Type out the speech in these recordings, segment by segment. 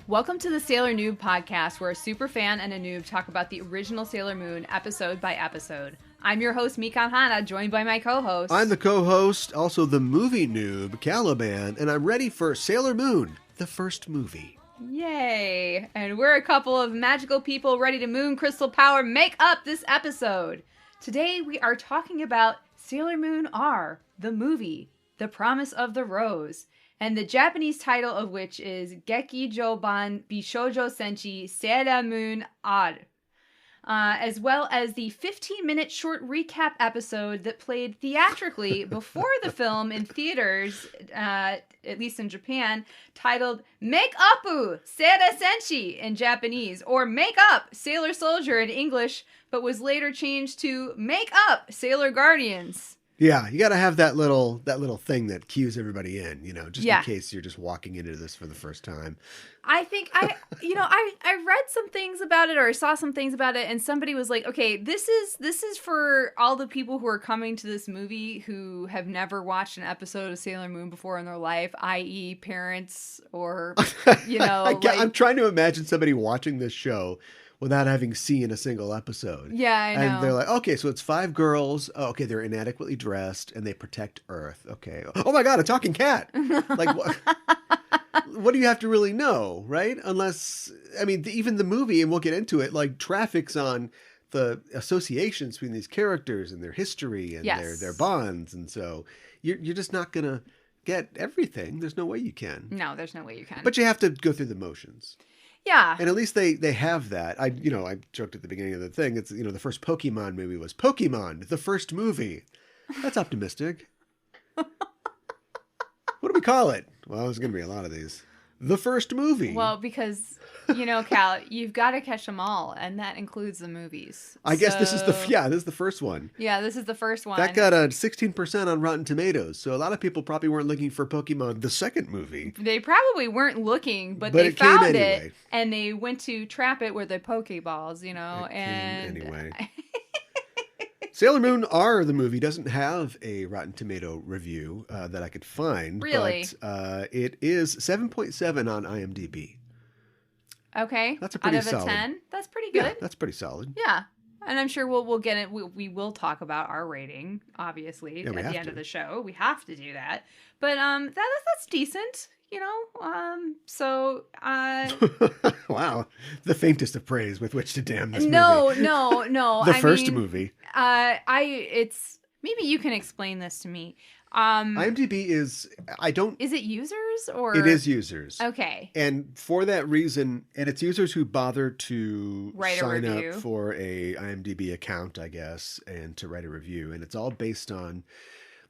Welcome to the Sailor Noob podcast, where a super fan and a noob talk about the original Sailor Moon episode by episode. I'm your host, Mikan Hana, joined by my co-host. I'm the co-host, also the movie noob, Caliban, and I'm ready for Sailor Moon, the first movie. Yay! And we're a couple of magical people ready to moon crystal power make up this episode. Today we are talking about Sailor Moon R, the movie, The Promise of the Rose, and the Japanese title of which is Geki Joban Bishoujo Senshi Sailor Moon R, as well as the 15-minute short recap episode that played theatrically before the film in theaters, at least in Japan, titled Make Uppu Sailor Senshi in Japanese, or Make Up Sailor Soldier in English, but was later changed to Make Up Sailor Guardians. Yeah, you got to have that little thing that cues everybody in, just in case you're just walking into this for the first time. I think I read some things about it, or saw some things about it, and somebody was like, okay, this is for all the people who are coming to this movie who have never watched an episode of Sailor Moon before in their life, i.e. parents or, I'm trying to imagine somebody watching this show without having seen a single episode. Yeah, I know. And they're like, okay, so it's 5 girls. Oh, okay, they're inadequately dressed, and they protect Earth. Okay. Oh my God, a talking cat. Like, what do you have to really know, right? Unless, even the movie, and we'll get into it, like, traffics on the associations between these characters and their history and their bonds. And so you're just not going to get everything. There's no way you can. No, there's no way you can. But you have to go through the motions. Yeah. And at least they have that. I joked at the beginning of the thing. It's, the first Pokemon movie was Pokemon, the first movie. That's optimistic. What do we call it? Well, there's going to be a lot of these. The first movie. Well, because, Cal, you've got to catch them all, and that includes the movies. I guess this is the first one. Yeah, this is the first one. That got a 16% on Rotten Tomatoes, so a lot of people probably weren't looking for Pokemon, the second movie. They probably weren't looking, but they found it, and they went to trap it with the Pokeballs, Anyway. Sailor Moon R, the movie, doesn't have a Rotten Tomato review that I could find. Really? But it is 7.7 on IMDb. Okay. That's a pretty solid. Out of a 10? That's pretty good. Yeah, that's pretty solid. Yeah. And I'm sure we'll get it. We will talk about our rating, obviously, at the end of the show. We have to do that. But that's decent. Wow, the faintest of praise with which to damn this movie. No. The first movie. It's maybe you can explain this to me. IMDb is it users or? It is users. Okay. And for that reason, and it's users who bother to sign up for a IMDb account, I guess, and to write a review. And it's all based on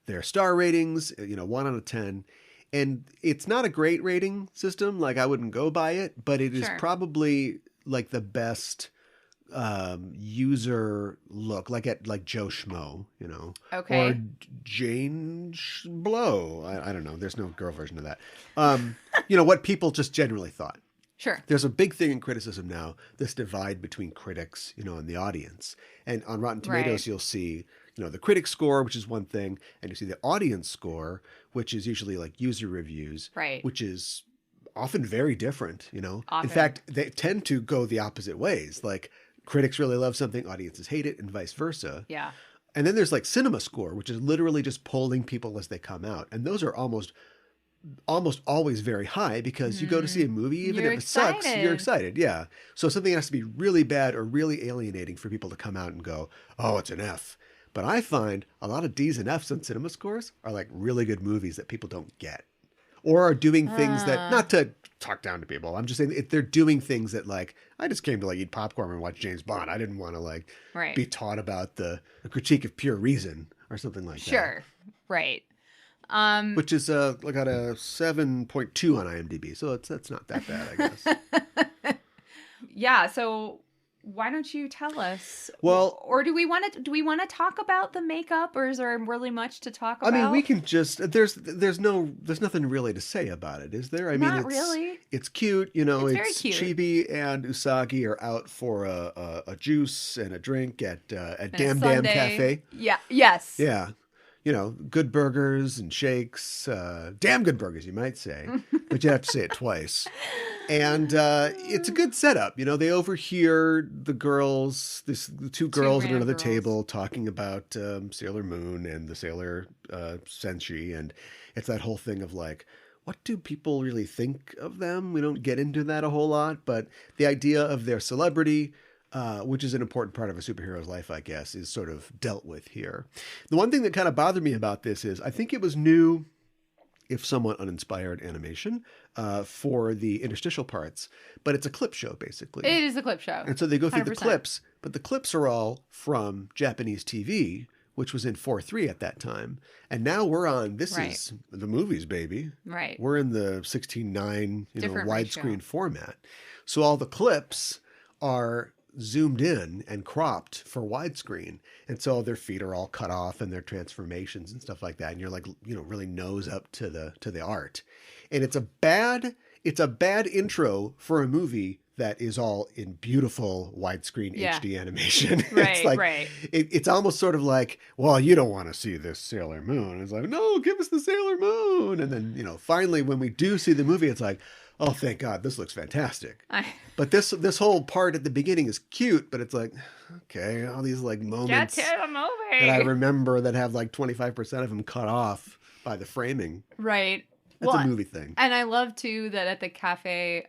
their star ratings, 1 out of 10. And it's not a great rating system. Like, I wouldn't go by it, but it is probably like the best user look, like Joe Schmo, Okay. or Jane Blow. I don't know. There's no girl version of that. What people just generally thought. Sure. There's a big thing in criticism now, this divide between critics, and the audience. And on Rotten Tomatoes, you'll see, the critic score, which is one thing, and you see the audience score, which is usually like user reviews, which is often very different, Often. In fact, they tend to go the opposite ways. Like, critics really love something, audiences hate it, and vice versa. Yeah. And then there's like cinema score, which is literally just polling people as they come out. And those are almost always very high, because you go to see a movie, even if it sucks, you're excited. Yeah. So something has to be really bad or really alienating for people to come out and go, oh, it's an F. But I find a lot of D's and F's on cinema scores are like really good movies that people don't get, or are doing things that, not to talk down to people, I'm just saying if they're doing things that, like, I just came to like eat popcorn and watch James Bond. I didn't want to like be taught about the critique of pure reason or something like that. Sure. Right. Which is like at a 7.2 on IMDb. So that's not that bad, I guess. Yeah. So why don't you tell us? Well, or do we want to talk about the makeup, or is there really much to talk about? I mean, we can just there's nothing really to say about it, is there? I mean, really. It's cute, you know. It's very cute. Chibi and Usagi are out for a juice and a drink at Damn Cafe. Yeah. Yes. Yeah. You know, good burgers and shakes, damn good burgers, you might say, but you have to say it twice. And it's a good setup. You know, they overhear the girls, the two girls at another table talking about Sailor Moon and the Sailor Senshi. And it's that whole thing of like, what do people really think of them? We don't get into that a whole lot, but the idea of their celebrity, which is an important part of a superhero's life, I guess, is sort of dealt with here. The one thing that kind of bothered me about this is I think it was new, if somewhat uninspired animation for the interstitial parts, but it's a clip show, basically. It is a clip show. And so they go through 100%. the clips, but the clips are all from Japanese TV, which was in 4:3 at that time. And now we're on, this is the movies, baby. Right. We're in the 16:9, widescreen ratio. format. So all the clips are zoomed in and cropped for widescreen. And so their feet are all cut off and their transformations and stuff like that. And you're like, really nose up to the art. And it's a bad intro for a movie that is all in beautiful widescreen HD animation. Right, it's like, right. It's almost sort of like, well, you don't want to see this Sailor Moon. It's like, no, give us the Sailor Moon. And then, finally, when we do see the movie, it's like, oh, thank God, this looks fantastic. But this whole part at the beginning is cute, but it's like, okay, all these like moments Get to the movie that I remember that have like 25% of them cut off by the framing. Right. That's a movie thing. And I love too that at the cafe,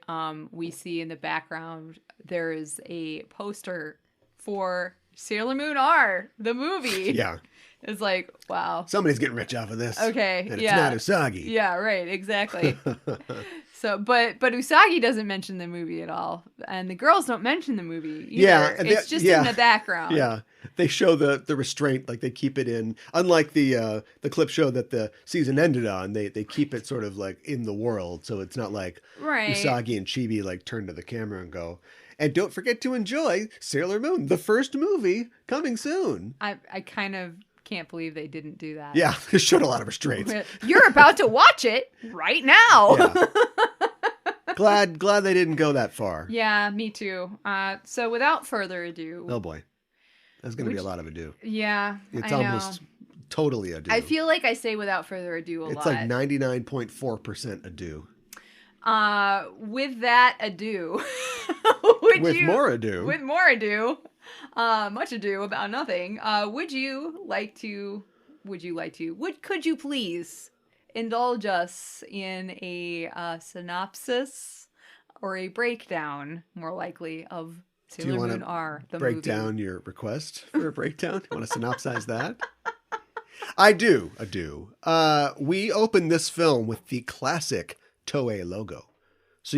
we see in the background there is a poster for Sailor Moon R, the movie. Yeah. It's like, wow. Somebody's getting rich off of this. Okay. And it's not Usagi. Yeah, right. Exactly. So, but Usagi doesn't mention the movie at all, and the girls don't mention the movie either. Yeah, it's just in the background. Yeah, they show the restraint, like they keep it in. Unlike the clip show that the season ended on, they keep it sort of like in the world, so it's not like Usagi and Chibi like turn to the camera and go, and don't forget to enjoy Sailor Moon, the first movie coming soon. I kind of can't believe they didn't do that. Yeah, it showed a lot of restraint. You're about to watch it right now. Yeah. Glad they didn't go that far. Yeah, me too. So without further ado. Oh boy. That's going to be a lot of ado. Yeah, it's almost totally ado. I feel like I say without further ado a lot. It's like 99.4% ado. With that ado. With more ado. With more ado. Much ado about nothing. Could you please indulge us in a synopsis or a breakdown, more likely, of Sailor Moon R, the movie? Break down your request for a breakdown? You want to synopsize that? I do. We open this film with the classic Toei logo. So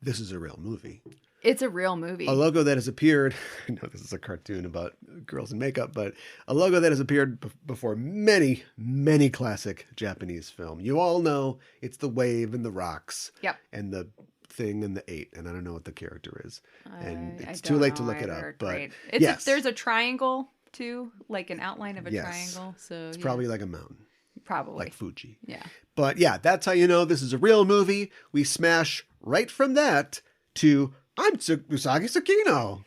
this is a real movie. It's a real movie. A logo that has appeared, I know this is a cartoon about girls in makeup, but a logo that has appeared before many, many classic Japanese film. You all know it's the wave and the rocks. Yep. And the thing and the 8, and I don't know what the character is. And it's I too late to don't look it either. up. But Great. yes. There's a triangle too, like an outline of a triangle. So it's probably like a mountain. Probably. Like Fuji. Yeah. But yeah, that's how you know this is a real movie. We smash right from that to I'm Usagi Tsukino.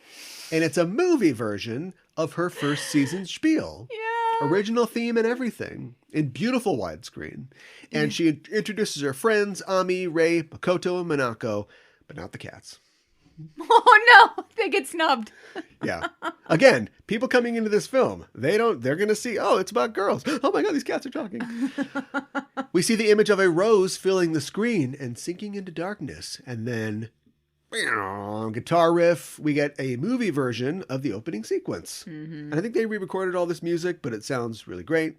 And it's a movie version of her first season spiel. Yeah. Original theme and everything in beautiful widescreen. And she introduces her friends, Ami, Rei, Makoto, and Minako, but not the cats. Oh no, they get snubbed. Yeah. Again, people coming into this film, they're going to see, oh, it's about girls. Oh my God, these cats are talking. We see the image of a rose filling the screen and sinking into darkness. And then guitar riff, we get a movie version of the opening sequence. And I think they re-recorded all this music, but it sounds really great.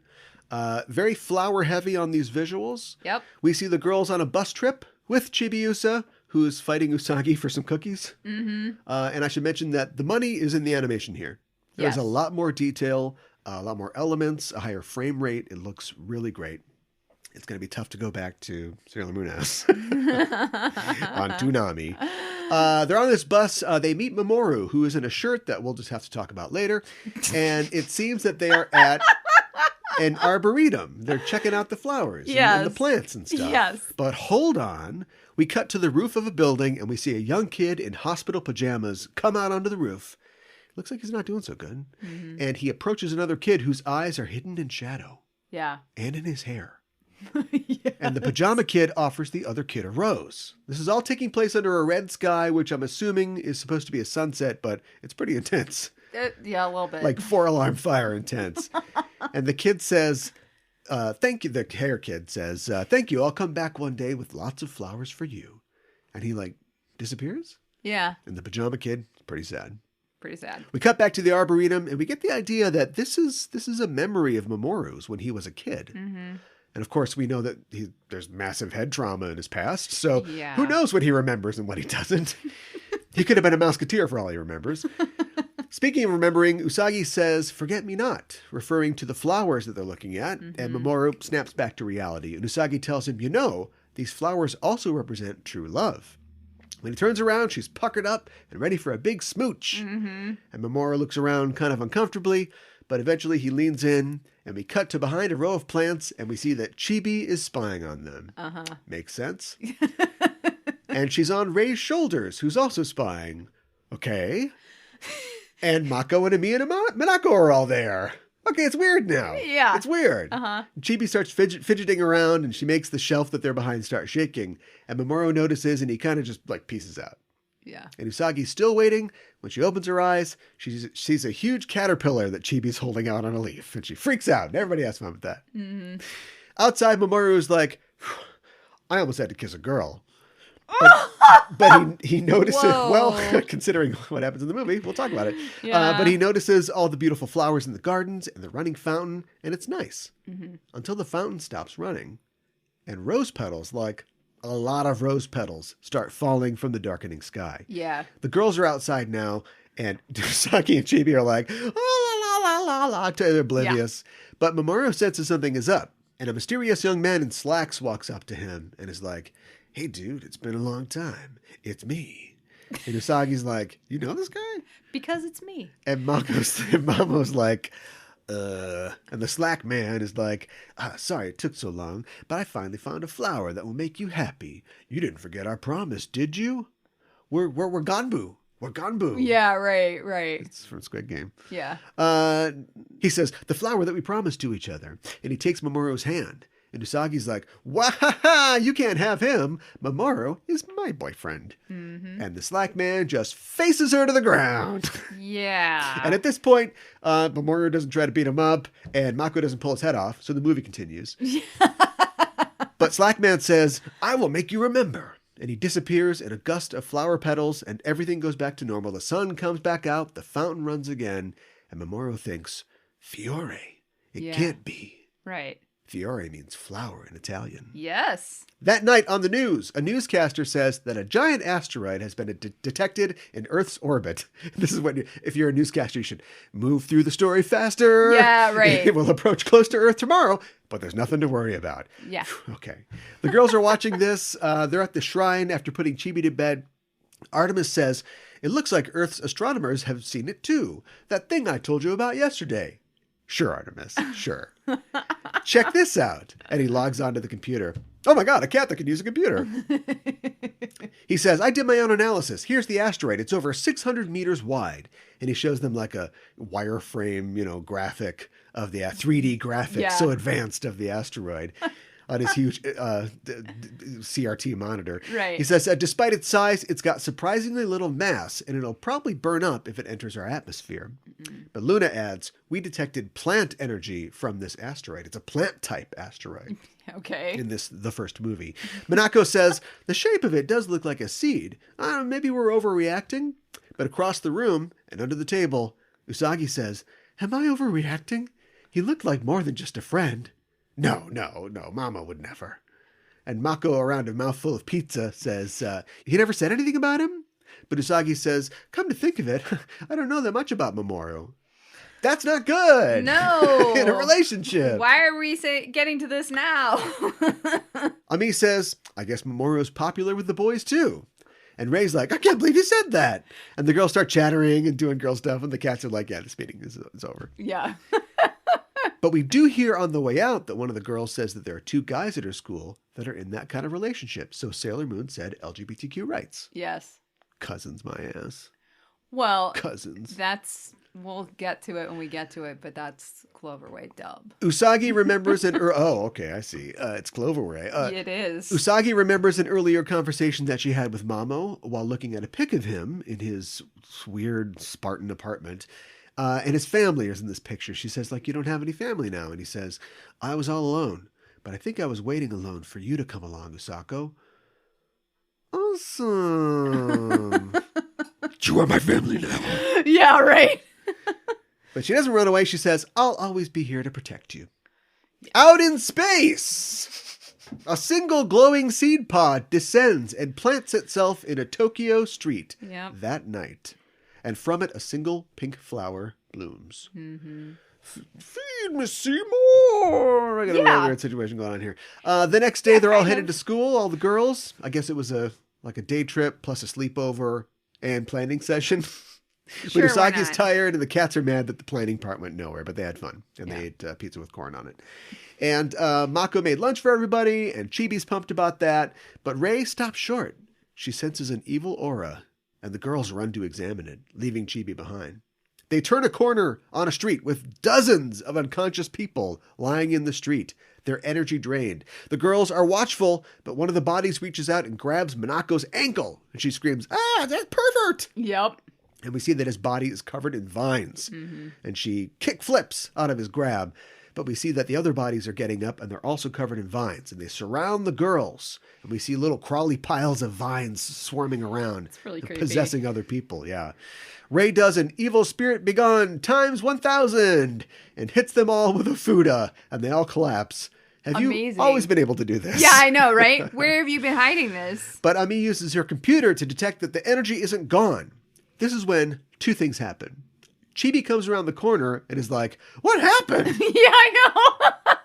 Very flower heavy on these visuals. Yep. We see the girls on a bus trip with Chibiusa, who's fighting Usagi for some cookies. And I should mention that the money is in the animation here. There's a lot more detail, a lot more elements, a higher frame rate. It looks really great. It's going to be tough to go back to Sailor Moon House on Toonami. They're on this bus. They meet Mamoru, who is in a shirt that we'll just have to talk about later. And it seems that they are at an arboretum. They're checking out the flowers and the plants and stuff. Yes. But hold on. We cut to the roof of a building, and we see a young kid in hospital pajamas come out onto the roof. Looks like he's not doing so good. Mm-hmm. And he approaches another kid whose eyes are hidden in shadow. Yeah. And in his hair. Yes. And the pajama kid offers the other kid a rose. This is all taking place under a red sky, which I'm assuming is supposed to be a sunset, but it's pretty intense. Yeah, a little bit. Like 4-alarm fire intense. And the kid says, thank you. The hair kid says, thank you. I'll come back one day with lots of flowers for you. And he disappears. Yeah. And the pajama kid, pretty sad. Pretty sad. We cut back to the arboretum and we get the idea that this is a memory of Mamoru's when he was a kid. Mm-hmm. And of course, we know that there's massive head trauma in his past. So who knows what he remembers and what he doesn't. He could have been a Mouseketeer for all he remembers. Speaking of remembering, Usagi says, "Forget me not," referring to the flowers that they're looking at. Mm-hmm. And Mamoru snaps back to reality. And Usagi tells him, these flowers also represent true love. When he turns around, she's puckered up and ready for a big smooch. Mm-hmm. And Mamoru looks around kind of uncomfortably, but eventually he leans in, and we cut to behind a row of plants, and we see that Chibi is spying on them. Uh-huh. Makes sense. And she's on Rei's shoulders, who's also spying. Okay. And Mako and Ami and Minako are all there. Okay, it's weird now. Yeah. It's weird. Uh-huh. Chibi starts fidgeting around, and she makes the shelf that they're behind start shaking. And Mamoru notices, and he kind of just pieces out. Yeah. And Usagi's still waiting. When she opens her eyes, she sees a huge caterpillar that Chibi's holding out on a leaf. And she freaks out. And everybody has fun with that. Mm-hmm. Outside, Mamoru is like, I almost had to kiss a girl. But he notices, considering what happens in the movie, we'll talk about it. Yeah. But he notices all the beautiful flowers in the gardens and the running fountain. And it's nice. Mm-hmm. Until the fountain stops running. And rose petals, a lot of rose petals, start falling from the darkening sky. Yeah. The girls are outside now, and Usagi and Chibi are like, oh, la, la, la, la, they're oblivious. Yeah. But Mamoru senses something is up, and a mysterious young man in slacks walks up to him and is like, hey, dude, it's been a long time. It's me. And Usagi's like, you know this guy? Because it's me. And Mamo's like, and the slack man is like, sorry it took so long, but I finally found a flower that will make you happy. You didn't forget our promise, did you? We're Ganbu. We're Ganbu. Yeah, right. It's from Squid Game. Yeah. He says, the flower that we promised to each other. And he takes Mamoru's hand. And Usagi's like, wah-ha-ha, you can't have him. Mamoru is my boyfriend. Mm-hmm. And the slack man just faces her to the ground. Yeah. And at this point, Mamoru doesn't try to beat him up, and Mako doesn't pull his head off, so the movie continues. But slack man says, I will make you remember. And he disappears in a gust of flower petals, and everything goes back to normal. The sun comes back out, the fountain runs again, and Mamoru thinks, Fiore. It can't be. Right. Fiore means flower in Italian. Yes. That night on the news, a newscaster says that a giant asteroid has been detected in Earth's orbit. This is what, if you're a newscaster, you should move through the story faster. Yeah, right. It will approach close to Earth tomorrow, but there's nothing to worry about. Yeah. Okay. The girls are watching this. They're at the shrine after putting Chibi to bed. Artemis says, it looks like Earth's astronomers have seen it too. That thing I told you about yesterday. Sure, Artemis. Sure. Check this out. And he logs onto the computer. Oh my God, a cat that can use a computer. He says, I did my own analysis. Here's the asteroid. It's over 600 meters wide. And he shows them like a wireframe, graphic of the 3D graphic, so advanced of the asteroid on his huge CRT monitor. Right. He says, despite its size, it's got surprisingly little mass, and it'll probably burn up if it enters our atmosphere. Mm-hmm. But Luna adds, we detected plant energy from this asteroid. It's a plant-type asteroid. Okay. In the first movie. Minako says, the shape of it does look like a seed. Maybe we're overreacting. But across the room and under the table, Usagi says, am I overreacting? He looked like more than just a friend. No, Mama would never. And Mako, around a mouthful of pizza, says, he never said anything about him? But Usagi says, come to think of it, I don't know that much about Mamoru. That's not good. No. In a relationship. Why are we getting to this now? Ami says, I guess Mamoru's popular with the boys too. And Ray's like, I can't believe you said that. And the girls start chattering and doing girl stuff. And the cats are like, yeah, this meeting is over. Yeah. But we do hear on the way out that one of the girls says that there are 2 guys at her school that are in that kind of relationship. So Sailor Moon said LGBTQ rights. Yes. Cousins, my ass. Well, cousins. We'll get to it when we get to it, but that's Cloverway dub. Usagi remembers oh, okay, I see. It's Cloverway. It is. Usagi remembers an earlier conversation that she had with Mamo while looking at a pic of him in his weird Spartan apartment. And his family is in this picture. She says, like, you don't have any family now. And he says, I was all alone, but I think I was waiting alone for you to come along, Usako. Awesome. You are my family now. Yeah, right. But she doesn't run away. She says, I'll always be here to protect you. Out in space, a single glowing seed pod descends and plants itself in a Tokyo street that night. And from it, a single pink flower blooms. Mm-hmm. Feed me, Seymour! I got a weird situation going on here. The next day, they're all headed to school, all the girls. I guess it was a day trip plus a sleepover and planning session. But Usagi's tired and the cats are mad that the planning part went nowhere, but they had fun. And they ate pizza with corn on it. And Mako made lunch for everybody, and Chibi's pumped about that. But Rei stops short. She senses an evil aura, and the girls run to examine it, leaving Chibi behind. They turn a corner on a street with dozens of unconscious people lying in the street, their energy drained. The girls are watchful, but one of the bodies reaches out and grabs Minako's ankle, and she screams, "Ah, that pervert!" Yep. And we see that his body is covered in vines, and she kick flips out of his grab. But we see that the other bodies are getting up, and they're also covered in vines, and they surround the girls. And we see little crawly piles of vines swarming around, it's really creepy. Possessing other people. Yeah. Rei does an evil spirit begone times 1,000 and hits them all with a fuda, and they all collapse. Have you always been able to do this? Yeah, I know, right? Where have you been hiding this? But Ami uses her computer to detect that the energy isn't gone. This is when 2 things happen. Chibi comes around the corner and is like, what happened? Yeah, I know.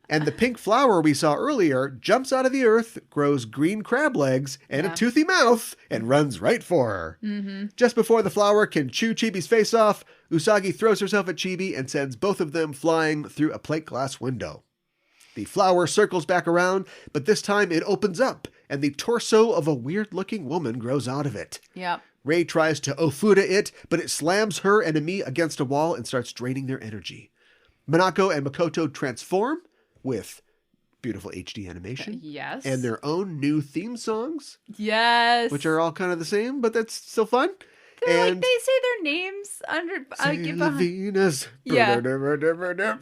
And the pink flower we saw earlier jumps out of the earth, grows green crab legs and a toothy mouth, and runs right for her. Mm-hmm. Just before the flower can chew Chibi's face off, Usagi throws herself at Chibi and sends both of them flying through a plate glass window. The flower circles back around, but this time it opens up, and the torso of a weird-looking woman grows out of it. Yep. Rei tries to ofuda it, but it slams her and Ami against a wall and starts draining their energy. Minako and Makoto transform with beautiful HD animation. Yes. And their own new theme songs. Yes. Which are all kind of the same, but that's still fun. And they say their names under... Sailor Venus. Yeah.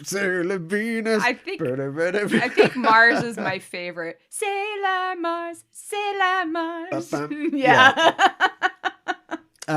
Sailor Venus. I think Mars is my favorite. Sailor Mars. Sailor Mars. Yeah.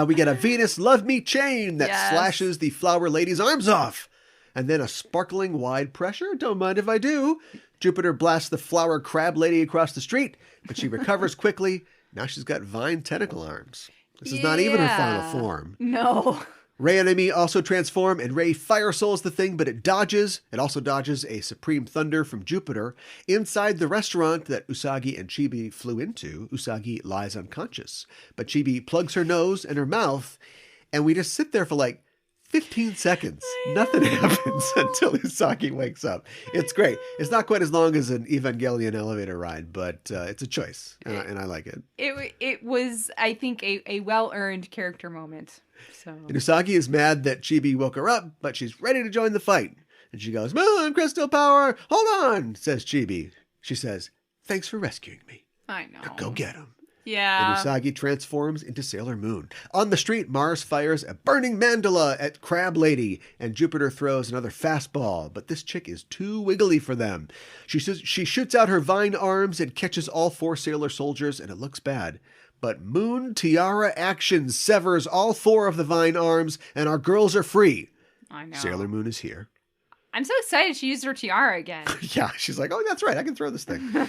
We get a Venus Love Me chain that slashes the flower lady's arms off. And then a sparkling wide pressure. Don't mind if I do. Jupiter blasts the flower crab lady across the street, but she recovers quickly. Now she's got vine tentacle arms. This is not even her final form. No. Rei and Ami also transform, and Rei fire souls the thing, but it dodges. It also dodges a supreme thunder from Jupiter. Inside the restaurant that Usagi and Chibi flew into, Usagi lies unconscious. But Chibi plugs her nose and her mouth, and we just sit there for like 15 seconds. Nothing happens until Usagi wakes up. It's great. It's not quite as long as an Evangelion elevator ride, but it's a choice, and I like it. It was, I think, a well-earned character moment. So. And Usagi is mad that Chibi woke her up, but she's ready to join the fight. And she goes, "Moon, crystal power, hold on," says Chibi. She says, "Thanks for rescuing me. I know. Now go get him." Yeah. And Usagi transforms into Sailor Moon. On the street, Mars fires a burning mandala at Crab Lady, and Jupiter throws another fastball, but this chick is too wiggly for them. She shoots out her vine arms and catches all 4 sailor soldiers, and it looks bad. But Moon Tiara action severs all 4 of the vine arms, and our girls are free. I know. Sailor Moon is here. I'm so excited she used her tiara again. Yeah, she's like, oh, that's right, I can throw this thing.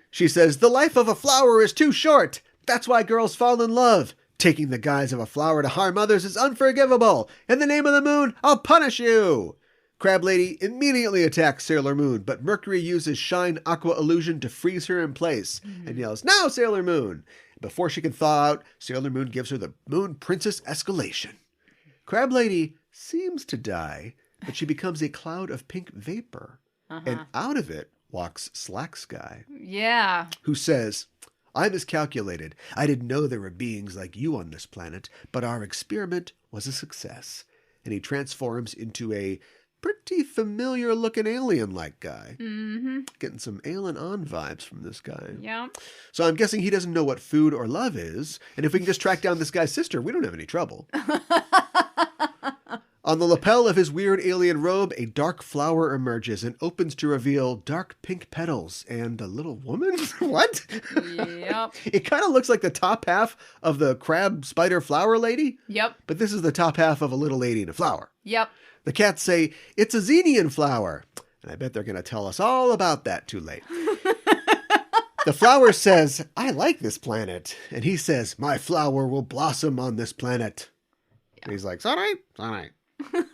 She says, "The life of a flower is too short. That's why girls fall in love. Taking the guise of a flower to harm others is unforgivable. In the name of the moon, I'll punish you. Crab Lady immediately attacks Sailor Moon, but Mercury uses Shine Aqua Illusion to freeze her in place and yells, "Now, Sailor Moon!" Before she can thaw out, Sailor Moon gives her the Moon Princess Escalation. Crab Lady seems to die, but she becomes a cloud of pink vapor. And out of it walks Slack Sky. Yeah. Who says, "I miscalculated. I didn't know there were beings like you on this planet, but our experiment was a success." And he transforms into a pretty familiar-looking alien-like guy. Getting some Alien On vibes from this guy. Yeah. So I'm guessing he doesn't know what food or love is, and if we can just track down this guy's sister, we don't have any trouble. On the lapel of his weird alien robe, a dark flower emerges and opens to reveal dark pink petals and a little woman? What? Yep. It kind of looks like the top half of the crab spider flower lady. Yep. But this is the top half of a little lady in a flower. Yep. The cats say, "It's a Xenian flower." And I bet they're going to tell us all about that too late. The flower says, "I like this planet." And he says, "My flower will blossom on this planet." Yeah. And he's like, "It's all right. It's all right." A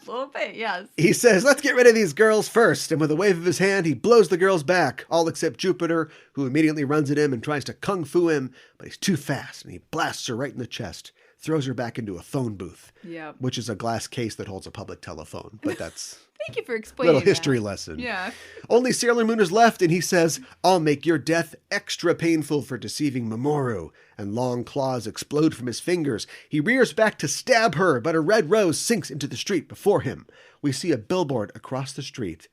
little bit, yes. He says, "Let's get rid of these girls first." And with a wave of his hand, he blows the girls back, all except Jupiter, who immediately runs at him and tries to kung fu him, but he's too fast, and he blasts her right in the chest, throws her back into a phone booth, which is a glass case that holds a public telephone. But that's Thank you for explaining little history lesson. Yeah. Only Sailor Moon is left, and he says, "I'll make your death extra painful for deceiving Mamoru." And long claws explode from his fingers. He rears back to stab her, but a red rose sinks into the street before him. We see a billboard across the street.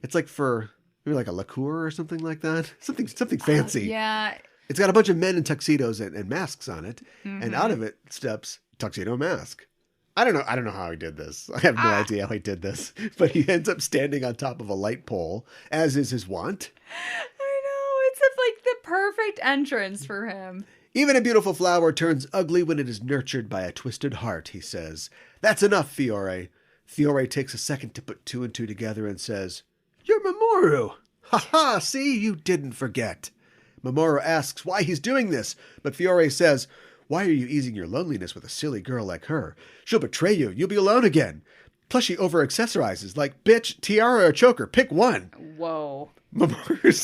It's like for maybe like a liqueur or something like that. Something fancy. Yeah. It's got a bunch of men in tuxedos and masks on it, and out of it steps Tuxedo Mask. I don't know how he did this. I have no idea how he did this, but he ends up standing on top of a light pole, as is his wont. I know. It's like the perfect entrance for him. Even a beautiful flower turns ugly when it is nurtured by a twisted heart, he says. "That's enough, Fiore." Fiore takes a second to put two and two together and says, "You're Mamoru." "Ha ha, see, you didn't forget." Mamoru asks why he's doing this, but Fiore says, "Why are you easing your loneliness with a silly girl like her? She'll betray you. You'll be alone again. Plus she over-accessorizes, like, bitch, tiara or choker, pick one." Whoa. Mamoru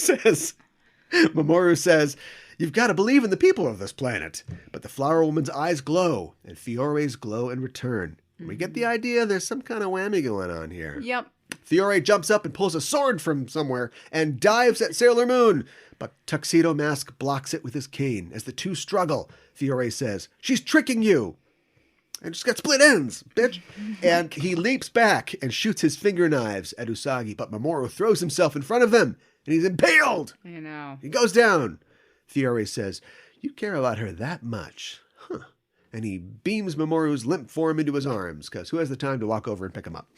says, "You've got to believe in the people of this planet." But the flower woman's eyes glow, and Fiore's glow in return. We get the idea there's some kind of whammy going on here. Yep. Fiore jumps up and pulls a sword from somewhere and dives at Sailor Moon. But Tuxedo Mask blocks it with his cane. As the two struggle, Fiore says, "She's tricking you." And just got split ends, bitch. And he leaps back and shoots his finger knives at Usagi. But Mamoru throws himself in front of them, and he's impaled. You know. He goes down. Fiore says, "You care about her that much? Huh." And he beams Mamoru's limp form into his arms, because who has the time to walk over and pick him up?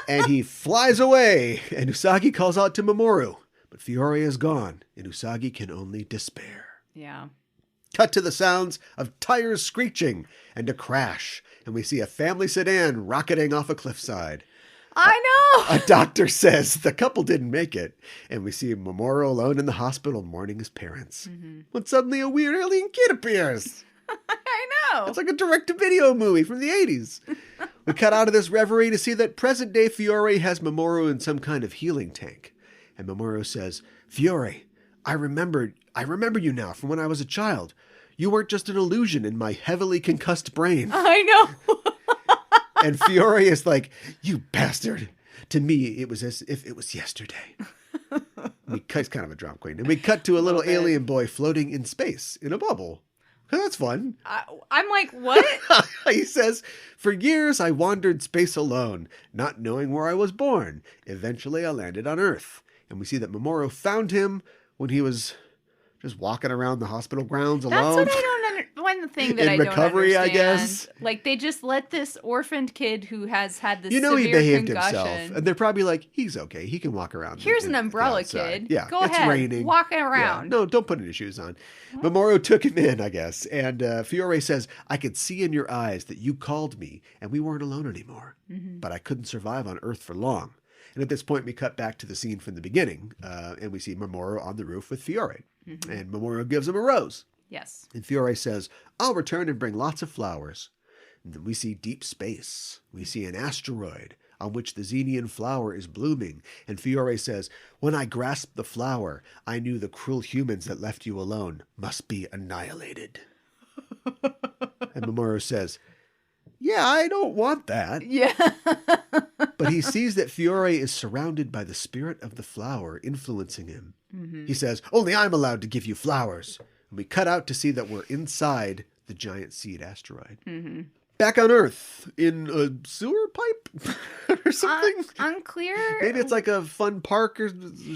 And he flies away, and Usagi calls out to Mamoru. But Fiore is gone, and Usagi can only despair. Yeah. Cut to the sounds of tires screeching and a crash, and we see a family sedan rocketing off a cliffside. I know! A doctor says the couple didn't make it, and we see Mamoru alone in the hospital mourning his parents. When suddenly a weird alien kid appears. I know! It's like a direct-to-video movie from the 80s. We cut out of this reverie to see that present-day Fiore has Mamoru in some kind of healing tank. And Mamoru says, "Fiore, I remember you now from when I was a child. You weren't just an illusion in my heavily concussed brain." I know. And Fiore is like, "You bastard. To me, it was as if it was yesterday." He's kind of a drama queen. And we cut to a little alien boy floating in space in a bubble. That's fun. I'm like, what? He says, "For years I wandered space alone, not knowing where I was born. Eventually I landed on Earth." And we see that Mamoru found him when he was just walking around the hospital grounds alone. That's what I don't understand. One thing that in I recovery, don't understand. I guess. Like, they just let this orphaned kid who has had this he severe behaved concussion. himself. And they're probably like, he's okay. He can walk around. Here's an umbrella, kid. Yeah, Go it's ahead. raining. Walking around. Yeah. No, don't put any shoes on. Mamoru took him in, I guess. And Fiore says, "I could see in your eyes that you called me and we weren't alone anymore. But I couldn't survive on Earth for long." And at this point, we cut back to the scene from the beginning, and we see Mamoru on the roof with Fiore. And Mamoru gives him a rose. Yes. And Fiore says, I'll return and bring lots of flowers. And then we see deep space. We see an asteroid on which the Xenian flower is blooming. And Fiore says, when I grasped the flower, I knew the cruel humans that left you alone must be annihilated. And Mamoru says, yeah, I don't want that. Yeah. But he sees that Fiore is surrounded by the spirit of the flower influencing him. Mm-hmm. He says, only I'm allowed to give you flowers. And we cut out to see that we're inside the giant seed asteroid. Mm-hmm. Back on Earth, in a sewer pipe or something? Unclear. Maybe it's like a fun park or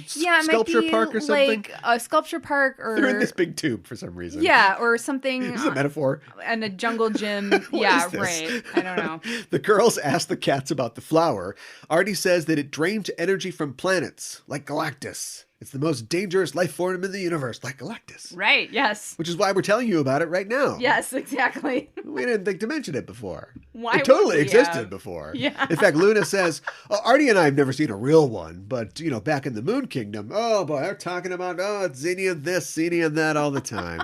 sculpture park or something. Like a sculpture park or... They're in this big tube for some reason. Yeah, or something. This is a metaphor. And a jungle gym. Yeah, right. I don't know. The girls ask the cats about the flower. Artie says that it drains energy from planets, like Galactus. It's the most dangerous life form in the universe, like Galactus. Right, yes. Which is why we're telling you about it right now. Yes, exactly. We didn't think to mention it before. Why it totally existed before. Yeah. In fact, Luna says, Artie and I have never seen a real one, but, back in the Moon Kingdom, oh boy, they're talking about, it's Xenia this, Xenia that all the time.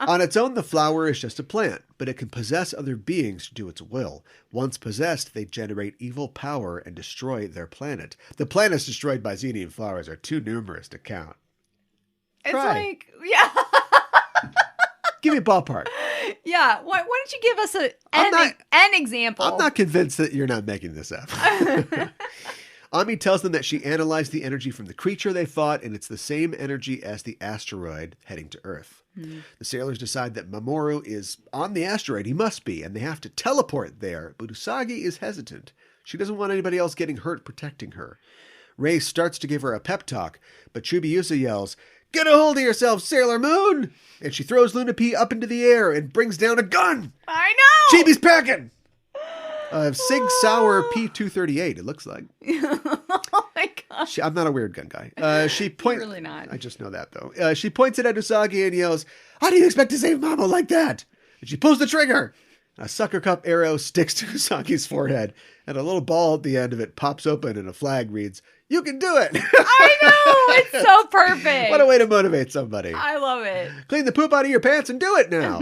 On its own, the flower is just a plant, but it can possess other beings to do its will. Once possessed, they generate evil power and destroy their planet. The planets destroyed by Xenian flowers are too numerous to count. It's like, yeah. Give me a ballpark. Yeah. Why don't you give us an example? I'm not convinced that you're not making this up. Ami tells them that she analyzed the energy from the creature they fought, and it's the same energy as the asteroid heading to Earth. The sailors decide that Mamoru is on the asteroid. He must be, and they have to teleport there. But Usagi is hesitant. She doesn't want anybody else getting hurt protecting her. Rei starts to give her a pep talk, but Chibiusa yells, "Get a hold of yourself, Sailor Moon!" And she throws Luna P up into the air and brings down a gun. I know! Chibi's packing! Sig Sauer P238, it looks like. Oh my gosh. I'm not a weird gun guy. You're really not. I just know that, though. She points it at Usagi and yells, "How do you expect to save Mama like that?" And she pulls the trigger. A sucker cup arrow sticks to Usagi's forehead, and a little ball at the end of it pops open, and a flag reads, "You can do it." I know! It's so perfect. What a way to motivate somebody. I love it. Clean the poop out of your pants and do it now.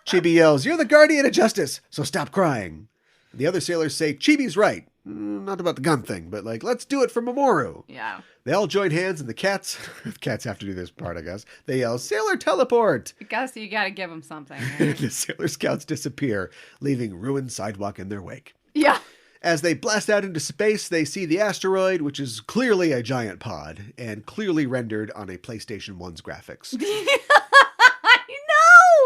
Chibi yells, "You're the guardian of justice, so stop crying." The other sailors say, "Chibi's right." Not about the gun thing, but let's do it for Mamoru. Yeah. They all join hands, and the cats have to do this part, I guess. They yell, "Sailor teleport!" I guess you gotta give them something. Right? The Sailor Scouts disappear, leaving ruined sidewalk in their wake. Yeah. As they blast out into space, they see the asteroid, which is clearly a giant pod, and clearly rendered on a PlayStation 1's graphics.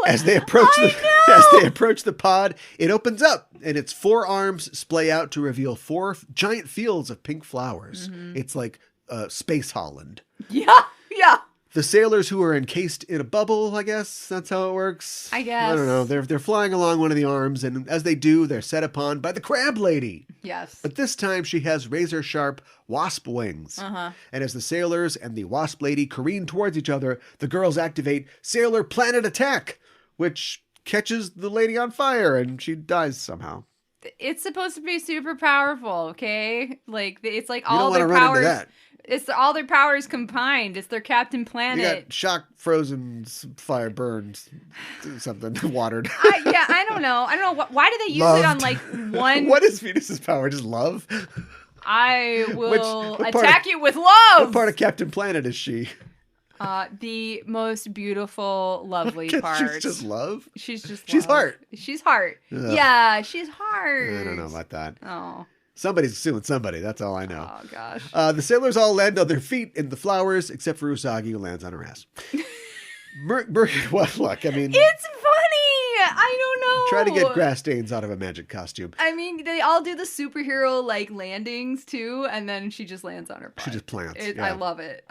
As they approach the pod, it opens up, and its 4 arms splay out to reveal 4 giant fields of pink flowers. Mm-hmm. It's like Space Holland. Yeah, yeah. The sailors who are encased in a bubble, I guess that's how it works. I guess. I don't know. They're flying along one of the arms, and as they do, they're set upon by the crab lady. Yes. But this time she has razor-sharp wasp wings. Uh-huh. And as the sailors and the wasp lady careen towards each other, the girls activate Sailor Planet Attack, which catches the lady on fire, and she dies somehow. It's supposed to be super powerful, okay? It's like all their powers. It's all their powers combined. It's their Captain Planet. You got shock, frozen, fire, burned, something, watered. I don't know. Why do they use it on one? What is Venus's power? Just love? I will attack you with love. What part of Captain Planet is she? The most beautiful, lovely part. She's just love? She's just love. She's heart. She's heart. Ugh. Yeah, she's heart. I don't know about that. Oh. Somebody's suing somebody. That's all I know. Oh, gosh. The sailors all land on their feet in the flowers, except for Usagi, who lands on her ass. Well, look, I mean... It's funny! I don't know. Try to get grass stains out of a magic costume. I mean, they all do the superhero, landings, too, and then she just lands on her butt. She just plants. I love it.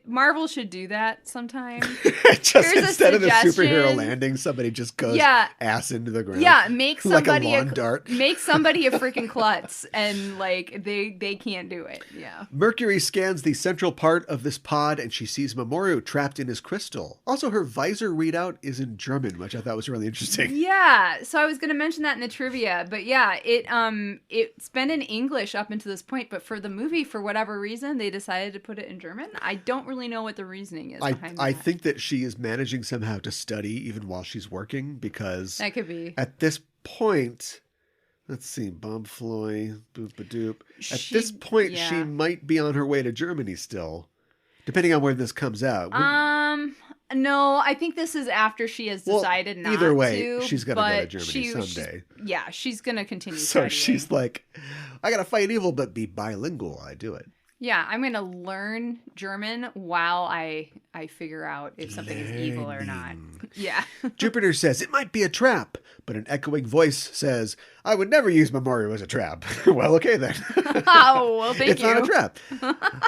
Marvel should do that sometime. Instead of the superhero landing, somebody just goes ass into the ground. Yeah, make somebody like a lawn dart. Make somebody a freaking klutz, and they can't do it. Yeah. Mercury scans the central part of this pod, and she sees Mamoru trapped in his crystal. Also, her visor readout is in German, which I thought was really interesting. Yeah, so I was going to mention that in the trivia, but yeah, it's been in English up until this point, but for the movie, for whatever reason, they decided to put it in German. I don't really know what the reasoning is behind that. I think that she is managing somehow to study even while she's working, because that could be. At this point, let's see, Bob Floy, boop-a-doop. At this point, she might be on her way to Germany still, depending on when this comes out. No, I think this is after she has decided not to. Either way, she's going to go to Germany someday. She's going to continue studying. So she's like, I got to fight evil, but be bilingual. I do it. Yeah, I'm going to learn German while I figure out if something is evil or not. Yeah. Jupiter says, it might be a trap, but an echoing voice says, I would never use Mamoru as a trap. Well, okay then. Oh, well, thank you. It's not a trap.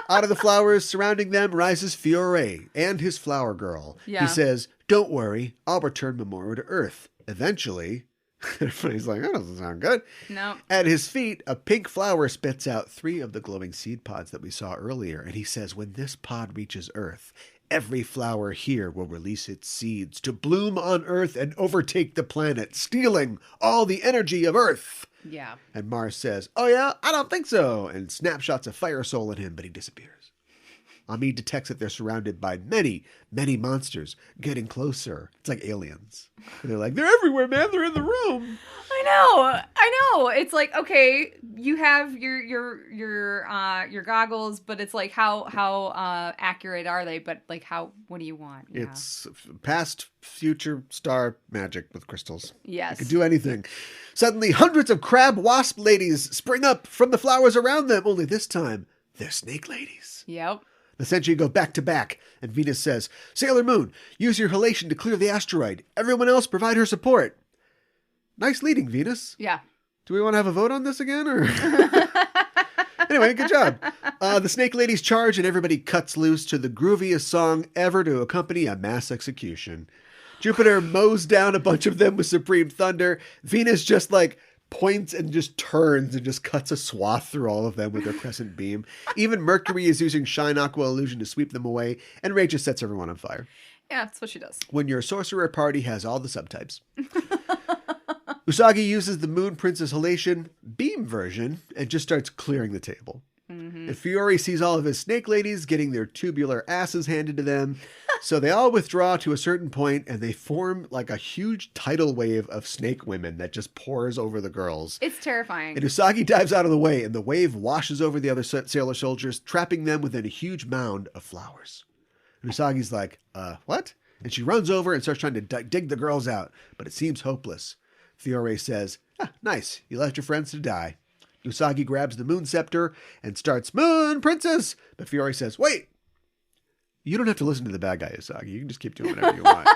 Out of the flowers surrounding them rises Fiore and his flower girl. Yeah. He says, don't worry, I'll return Mamoru to Earth. Eventually... Everybody's like, that doesn't sound good. No. At his feet, a pink flower spits out 3 of the glowing seed pods that we saw earlier. And he says, when this pod reaches Earth, every flower here will release its seeds to bloom on Earth and overtake the planet, stealing all the energy of Earth. Yeah. And Mars says, oh yeah, I don't think so. And snapshots a fire soul at him, but he disappears. Ami detects that they're surrounded by many, many monsters getting closer. It's like aliens. And they're like, they're everywhere, man. They're in the room. I know. It's like, okay, you have your goggles, but it's like how accurate are they? But like what do you want? Yeah. It's past, future, star magic with crystals. Yes. You can do anything. Suddenly, hundreds of crab wasp ladies spring up from the flowers around them. Only this time, they're snake ladies. Yep. The Senshi go back to back, and Venus says, Sailor Moon, use your halation to clear the asteroid. Everyone else provide her support. Nice leading, Venus. Yeah. Do we want to have a vote on this again? Or Anyway, good job. The snake ladies charge, and everybody cuts loose to the grooviest song ever to accompany a mass execution. Jupiter mows down a bunch of them with supreme thunder. Venus just points and just turns and just cuts a swath through all of them with her crescent beam. Even Mercury is using Shine Aqua Illusion to sweep them away, and Ray just sets everyone on fire. Yeah, that's what she does. When your sorcerer party has all the subtypes. Usagi uses the Moon Princess Halation beam version and just starts clearing the table. Mm-hmm. And Fiore sees all of his snake ladies getting their tubular asses handed to them. So they all withdraw to a certain point, and they form a huge tidal wave of snake women that just pours over the girls. It's terrifying. And Usagi dives out of the way, and the wave washes over the other sailor soldiers, trapping them within a huge mound of flowers. And Usagi's like, what? And she runs over and starts trying to dig the girls out, but it seems hopeless. Fiore says, nice, you left your friends to die. Usagi grabs the moon scepter and starts, Moon Princess! But Fiore says, wait! You don't have to listen to the bad guy, Usagi. You can just keep doing whatever you want.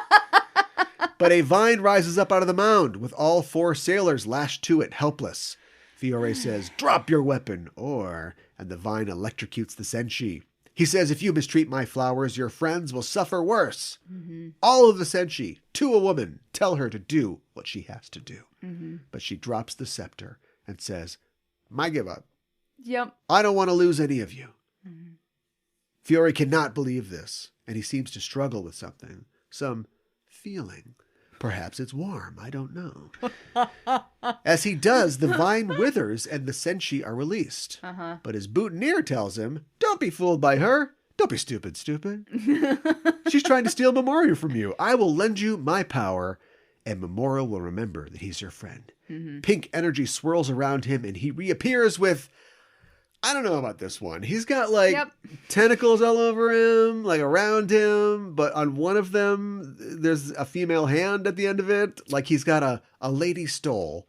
But a vine rises up out of the mound, with all 4 sailors lashed to it, helpless. Fiore says, drop your weapon, and the vine electrocutes the Senshi. He says, if you mistreat my flowers, your friends will suffer worse. Mm-hmm. All of the Senshi, to a woman, tell her to do what she has to do. Mm-hmm. But she drops the scepter and says, I give up. Yep. I don't want to lose any of you. Mm-hmm. Fiore cannot believe this, and he seems to struggle with something. Some feeling. Perhaps it's warm. I don't know. As he does, the vine withers and the Senshi are released. Uh-huh. But his boutonniere tells him, don't be fooled by her. Don't be stupid. She's trying to steal Mamoru from you. I will lend you my power, and Mamoru will remember that he's your friend. Mm-hmm. Pink energy swirls around him, and he reappears with... I don't know about this one. He's got tentacles all over him, around him, but on one of them, there's a female hand at the end of it. He's got a lady stole.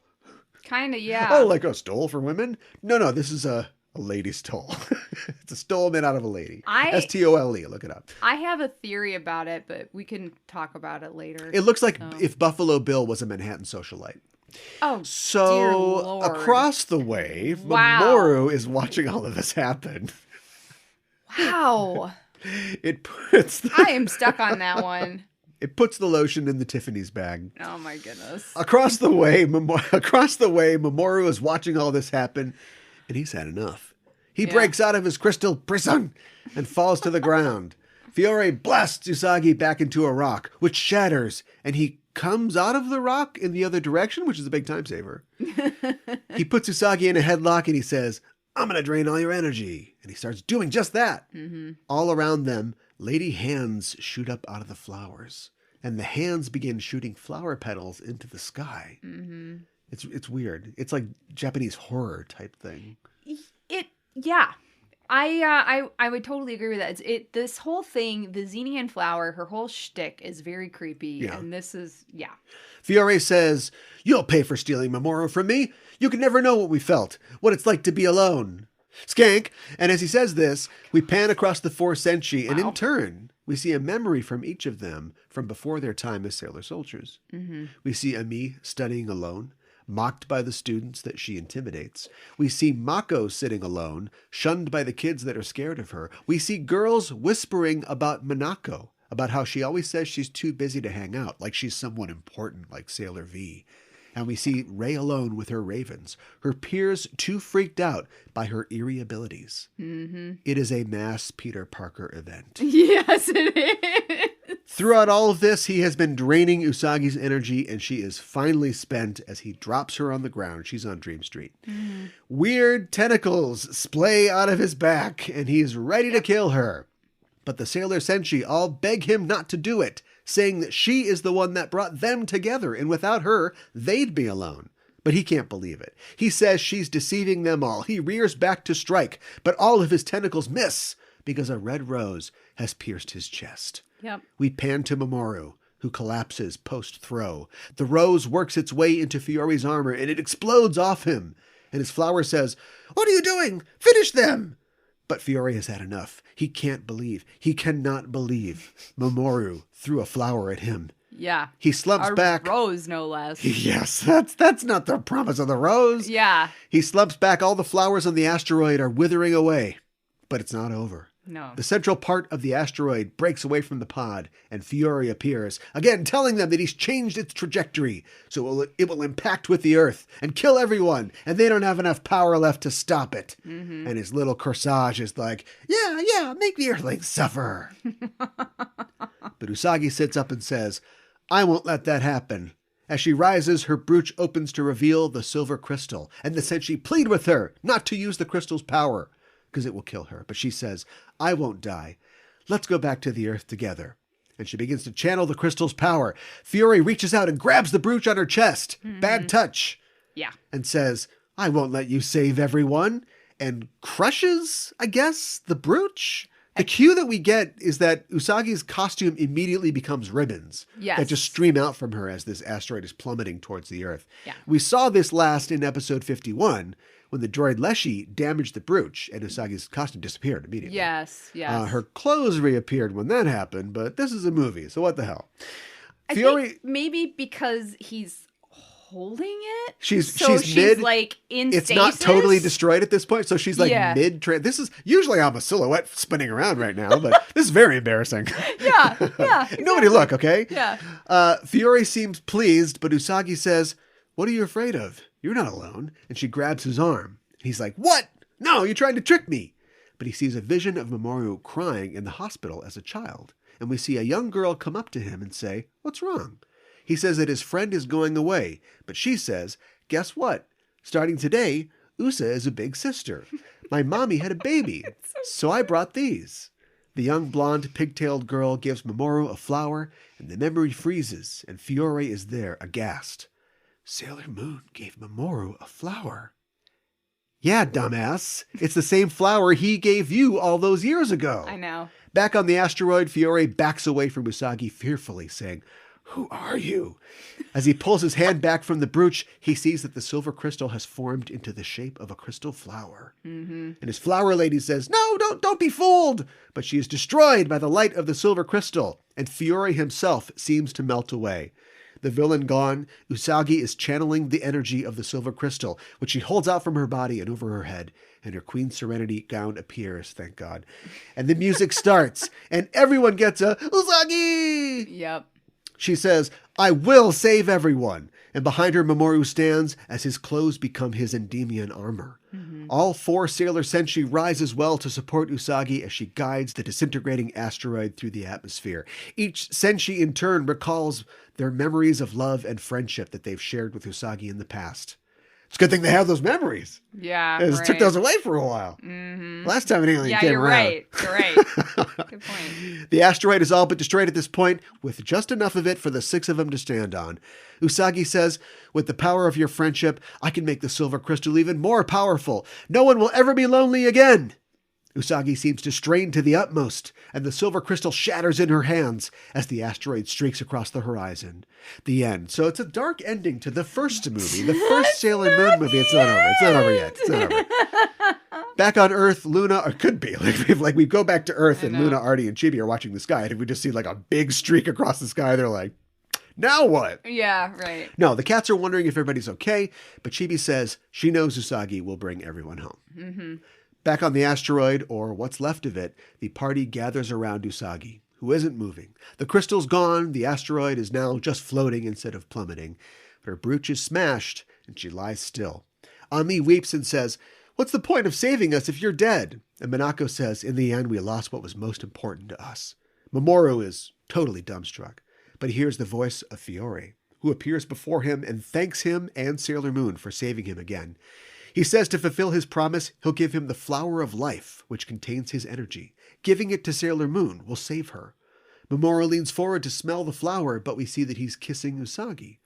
Kind of, yeah. Oh, a stole for women? No, this is a lady stole. It's a stole made out of a lady. S-T-O-L-E, look it up. I have a theory about it, but we can talk about it later. It looks like if Buffalo Bill was a Manhattan socialite. Oh, so dear Lord. Across the way, wow. Mamoru is watching all of this happen. Wow. I am stuck on that one. It puts the lotion in the Tiffany's bag. Oh my goodness. Across the way, Mamoru is watching all this happen, and he's had enough. He breaks out of his crystal prison and falls to the ground. Fiore blasts Usagi back into a rock, which shatters, and he comes out of the rock in the other direction, which is a big time saver. He puts Usagi in a headlock and he says, I'm going to drain all your energy. And he starts doing just that. Mm-hmm. All around them, lady hands shoot up out of the flowers. And the hands begin shooting flower petals into the sky. Mm-hmm. It's weird. It's like Japanese horror type thing. Yeah. I would totally agree with that. This whole thing, the Xenian flower, her whole shtick is very creepy. Yeah. And this is, yeah. Fiore says, you'll pay for stealing Mamoru from me. You can never know what we felt, what it's like to be alone. Skank. And as he says this, we pan across the 4 senshi, and in turn, we see a memory from each of them from before their time as sailor soldiers. Mm-hmm. We see Ami studying alone, mocked by the students that she intimidates. We see Mako sitting alone, shunned by the kids that are scared of her. We see girls whispering about Minako, about how she always says she's too busy to hang out, like she's someone important like Sailor V. And we see Rei alone with her ravens, her peers too freaked out by her eerie abilities. Mm-hmm. It is a mass Peter Parker event. Yes, it is. Throughout all of this, he has been draining Usagi's energy, and she is finally spent as he drops her on the ground. She's on Dream Street. Mm. Weird tentacles splay out of his back, and he's ready to kill her. But the Sailor Senshi all beg him not to do it, saying that she is the one that brought them together, and without her, they'd be alone. But he can't believe it. He says she's deceiving them all. He rears back to strike, but all of his tentacles miss because a red rose has pierced his chest. Yep. We pan to Mamoru, who collapses post-throw. The rose works its way into Fiore's armor, and it explodes off him. And his flower says, "What are you doing? Finish them!" But Fiore has had enough. He cannot believe Mamoru threw a flower at him. Yeah. He slumps back. A rose, no less. Yes, that's not the promise of the rose. Yeah. He slumps back. All the flowers on the asteroid are withering away. But it's not over. No. The central part of the asteroid breaks away from the pod, and Fiore appears, again telling them that he's changed its trajectory, so it will impact with the Earth and kill everyone, and they don't have enough power left to stop it. Mm-hmm. And his little corsage is like, yeah, make the Earthlings suffer. But Usagi sits up and says, I won't let that happen. As she rises, her brooch opens to reveal the silver crystal, and the Senshi plead with her not to use the crystal's power, because it will kill her. But she says, I won't die. Let's go back to the Earth together. And she begins to channel the crystal's power. Fiore reaches out and grabs the brooch on her chest. Mm-hmm. Bad touch. Yeah. And says, I won't let you save everyone. And crushes, I guess, the brooch. The cue that we get is that Usagi's costume immediately becomes ribbons that just stream out from her as this asteroid is plummeting towards the Earth. Yeah. We saw this last in episode 51, when the droid Leshy damaged the brooch and Usagi's costume disappeared immediately. Yes. Her clothes reappeared when that happened, but this is a movie, so what the hell? I think maybe because he's holding it. She's mid, like in it's stasis? Not totally destroyed at this point, so she's like mid. This is usually I'm a silhouette spinning around right now, but this is very embarrassing. Yeah. Exactly. Nobody look, okay? Yeah. Fiore seems pleased, but Usagi says, "What are you afraid of? You're not alone." And she grabs his arm. He's like, "What? No, you're trying to trick me." But he sees a vision of Mamoru crying in the hospital as a child, and we see a young girl come up to him and say, "What's wrong?" He says that his friend is going away, but she says, "Guess what? Starting today, Usa is a big sister. My mommy had a baby, so I brought these." The young blonde pigtailed girl gives Mamoru a flower, and the memory freezes, and Fiore is there, aghast. Sailor Moon gave Mamoru a flower. Yeah, dumbass. It's the same flower he gave you all those years ago. I know. Back on the asteroid, Fiore backs away from Usagi fearfully, saying, "Who are you?" As he pulls his hand back from the brooch, he sees that the silver crystal has formed into the shape of a crystal flower. Mm-hmm. And his flower lady says, "No, don't be fooled." But she is destroyed by the light of the silver crystal, and Fiore himself seems to melt away. The villain gone, Usagi is channeling the energy of the silver crystal, which she holds out from her body and over her head, and her Queen Serenity gown appears, thank God. And the music starts, and everyone gets a Usagi! Yep. She says, "I will save everyone." And behind her, Mamoru stands as his clothes become his Endymion armor. Mm-hmm. All 4 Sailor Senshi rise as well to support Usagi as she guides the disintegrating asteroid through the atmosphere. Each Senshi in turn recalls their memories of love and friendship that they've shared with Usagi in the past. It's a good thing they have those memories. Yeah, it took those away for a while. Mm-hmm. Last time an alien came around. Right. You're right. Good point. The asteroid is all but destroyed at this point, with just enough of it for the 6 of them to stand on. Usagi says, with the power of your friendship, I can make the silver crystal even more powerful. No one will ever be lonely again. Usagi seems to strain to the utmost, and the silver crystal shatters in her hands as the asteroid streaks across the horizon. The end. So it's a dark ending to the first movie, the first Sailor Moon movie. It's not over. It's not over yet. It's not over. Back on Earth, Luna, or could be, like we go back to Earth and Luna, Artie, and Chibi are watching the sky, and we just see like a big streak across the sky. They're like, now what? Yeah, right. No, the cats are wondering if everybody's okay, but Chibi says she knows Usagi will bring everyone home. Mm-hmm. Back on the asteroid, or what's left of it, the party gathers around Usagi, who isn't moving. The crystal's gone, the asteroid is now just floating instead of plummeting. Her brooch is smashed, and she lies still. Ami weeps and says, "What's the point of saving us if you're dead?" And Minako says, "In the end, we lost what was most important to us." Mamoru is totally dumbstruck, but he hears the voice of Fiore, who appears before him and thanks him and Sailor Moon for saving him again. He says to fulfill his promise, he'll give him the flower of life, which contains his energy. Giving it to Sailor Moon will save her. Mamoru leans forward to smell the flower, but we see that he's kissing Usagi.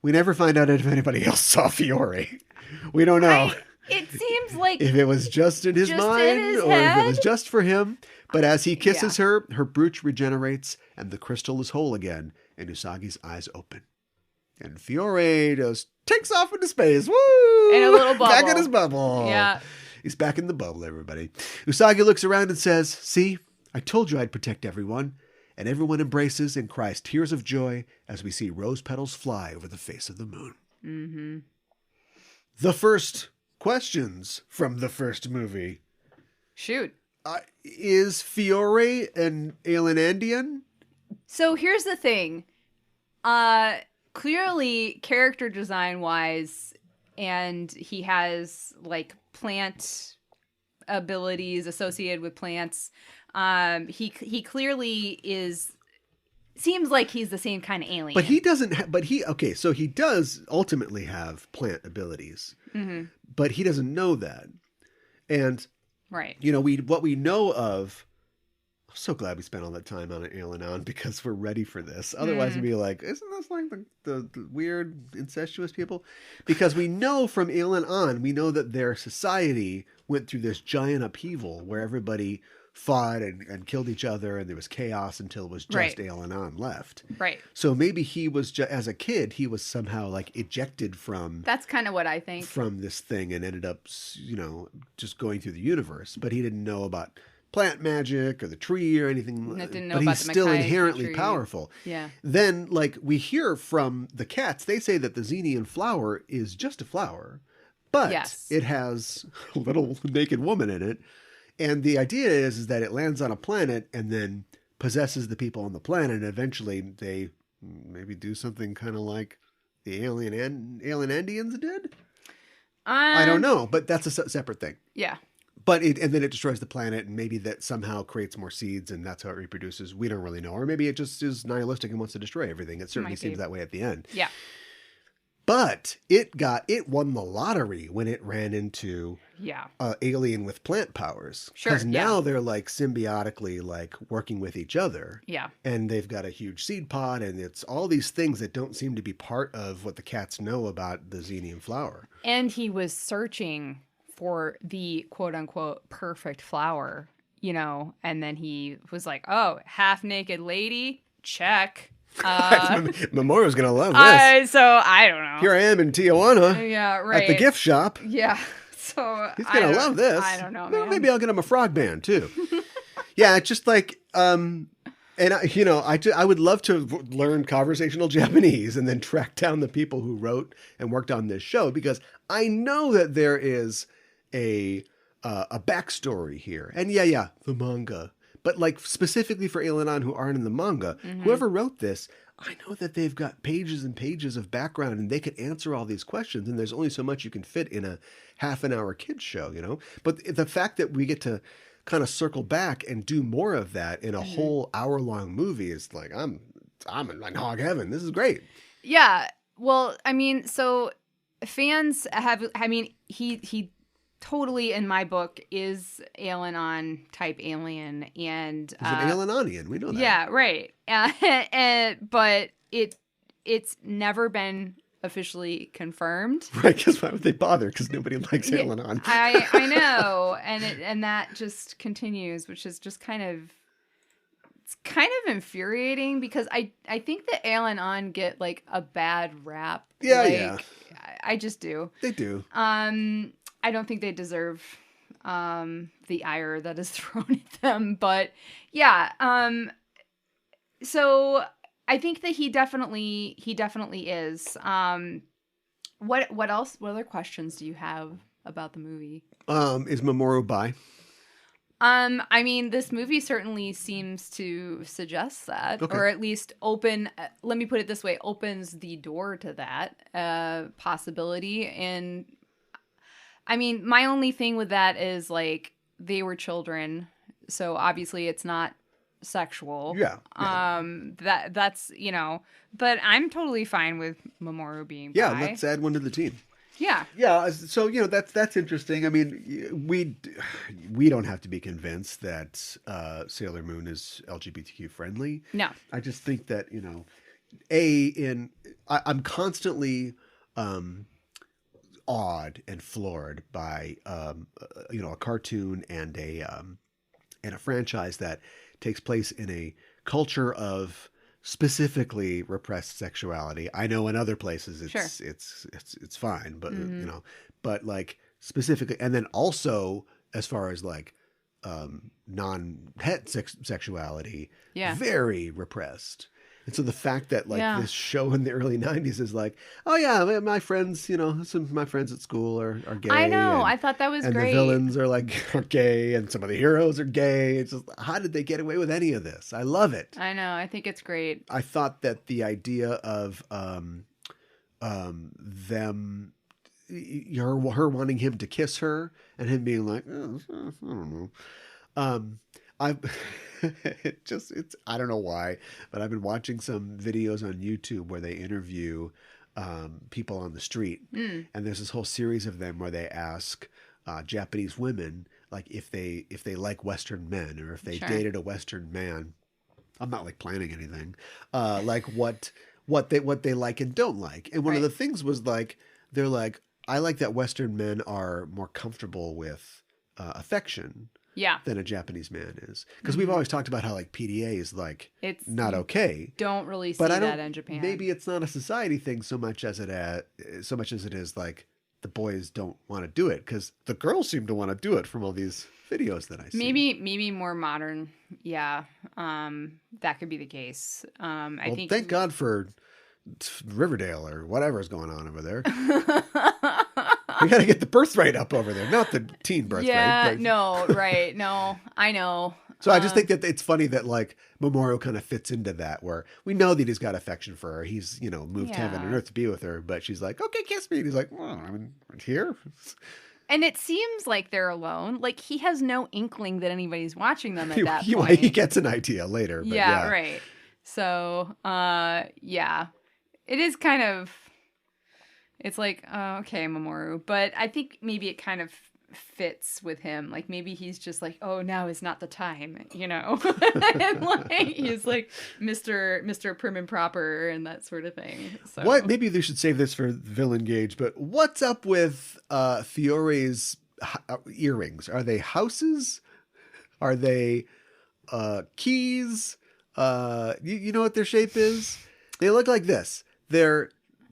We never find out if anybody else saw Fiore. We don't know. It seems like if it was just in his mind or if it was just for him. But as he kisses her, her brooch regenerates and the crystal is whole again, and Usagi's eyes open. And Fiore just takes off into space. Woo! In a little bubble. Back in his bubble. Yeah. He's back in the bubble, everybody. Usagi looks around and says, "See, I told you I'd protect everyone." And everyone embraces and cries tears of joy as we see rose petals fly over the face of the moon. Mm-hmm. The first questions from the first movie. Shoot. Is Fiore an Ailandanian? So here's the thing. Clearly, character design wise, and he has like plant abilities associated with plants. He clearly seems like he's the same kind of alien. But he doesn't. Okay. So he does ultimately have plant abilities, but he doesn't know that. And right, what we know of. I'm so glad we spent all that time on Ailandanians because we're ready for this. Otherwise, we'd be like, isn't this like the weird incestuous people? Because we know from Ailandanians, we know that their society went through this giant upheaval where everybody fought and killed each other, and there was chaos until it was just Ailandanians left. Right. So maybe he was as a kid, he was somehow like ejected from. That's kind of what I think. From this thing and ended up, just going through the universe, but he didn't know about plant magic or the tree or anything, but he's still inherently powerful. Yeah. Then, like we hear from the cats, they say that the Xenian flower is just a flower, but it has a little naked woman in it, and the idea is that it lands on a planet and then possesses the people on the planet, and eventually they maybe do something kind of like the Ailandanians did. I don't know, but that's a separate thing. Yeah. But and then it destroys the planet, and maybe that somehow creates more seeds, and that's how it reproduces. We don't really know. Or maybe it just is nihilistic and wants to destroy everything. It certainly seems that way at the end. Yeah. But it won the lottery when it ran into an alien with plant powers. Sure. Because now they're like symbiotically like working with each other. Yeah. And they've got a huge seed pod, and it's all these things that don't seem to be part of what the cats know about the Xenian flower. And he was searching for the quote unquote perfect flower, and then he was like, "Oh, half naked lady, check." Mamoru's gonna love this. So I don't know. Here I am in Tijuana. Yeah, right. At the gift shop. Yeah. So he's gonna love this. I don't know. Well, maybe I'll get him a frog band too. Yeah, it's just like and I would love to learn conversational Japanese and then track down the people who wrote and worked on this show, because I know that there is a backstory here. And the manga. But like specifically for Ailandanians who aren't in the manga, whoever wrote this, I know that they've got pages and pages of background and they could answer all these questions. And there's only so much you can fit in a half an hour kids show, you know? But the fact that we get to kind of circle back and do more of that in a whole hour long movie is like, I'm in hog heaven. This is great. Yeah. Well, I mean, so fans he totally, in my book, is Ailandanian type alien, and he's an Ailandanian. We know that. Yeah, right. But it's never been officially confirmed. Right, because why would they bother? Because nobody likes Ailandanians. I know, and that just continues, which is just kind of infuriating because I think that Ailandanians get like a bad rap. Yeah, like, yeah. I just do. They do. I don't think they deserve the ire that is thrown at them, but yeah. So I think that he definitely is. What else? What other questions do you have about the movie? Is Mamoru bi? I mean, this movie certainly seems to suggest that, or at least let me put it this way, opens the door to that possibility. And I mean, my only thing with that is like they were children, so obviously it's not sexual. Yeah. That's, you know, but I'm totally fine with Mamoru being bi. Yeah, let's add one to the team. Yeah. Yeah, so you know that's interesting. I mean, we don't have to be convinced that Sailor Moon is LGBTQ friendly. No. I just think that, you know, I'm constantly awed and floored by you know, a cartoon and a franchise that takes place in a culture of specifically repressed sexuality. I know in other places it's fine, but you know, but like specifically, and then also as far as like non-het sexuality, very repressed. And so the fact that like this show in the early 90s is like, oh yeah, my friends, you know, some of my friends at school are gay. I know. I thought that was and great. And the villains are gay, and some of the heroes are gay. It's just, how did they get away with any of this? I love it. I know. I think it's great. I thought that the idea of them, her wanting him to kiss her and him being like, oh, I don't know. I don't know why, but I've been watching some videos on YouTube where they interview people on the street, and there's this whole series of them where they ask Japanese women like if they like Western men, or if they dated a Western man. I'm not like planning anything, like what they like and don't like. And one of the things was like, they're like, I like that Western men are more comfortable with affection. Yeah. Than a Japanese man is. Because we've always talked about how like PDA is like not okay. Don't really see that in Japan. Maybe it's not a society thing so much as it is like the boys don't want to do it, because the girls seem to want to do it from all these videos that I see. Maybe more modern. Yeah. That could be the case. I think thank God for Riverdale or whatever is going on over there. We got to get the birth rate up over there, not the teen birth rate. Yeah, no, right. No, I know. So I just think that it's funny that like Mamoru kind of fits into that, where we know that he's got affection for her. He's, you know, moved heaven and earth to be with her, but she's like, okay, kiss me. And he's like, well, I'm here. And it seems like they're alone. Like he has no inkling that anybody's watching them at that point. He gets an idea later. But yeah, right. So, it is kind of... It's like, okay, Mamoru. But I think maybe it kind of fits with him. Like, maybe he's just like, oh, now is not the time, you know? And like, he's like Mr. Prim and Proper and that sort of thing. So. What? Maybe they should save this for Villain Gauge, but what's up with Fiore's earrings? Are they houses? Are they keys? You know what their shape is? They look like this.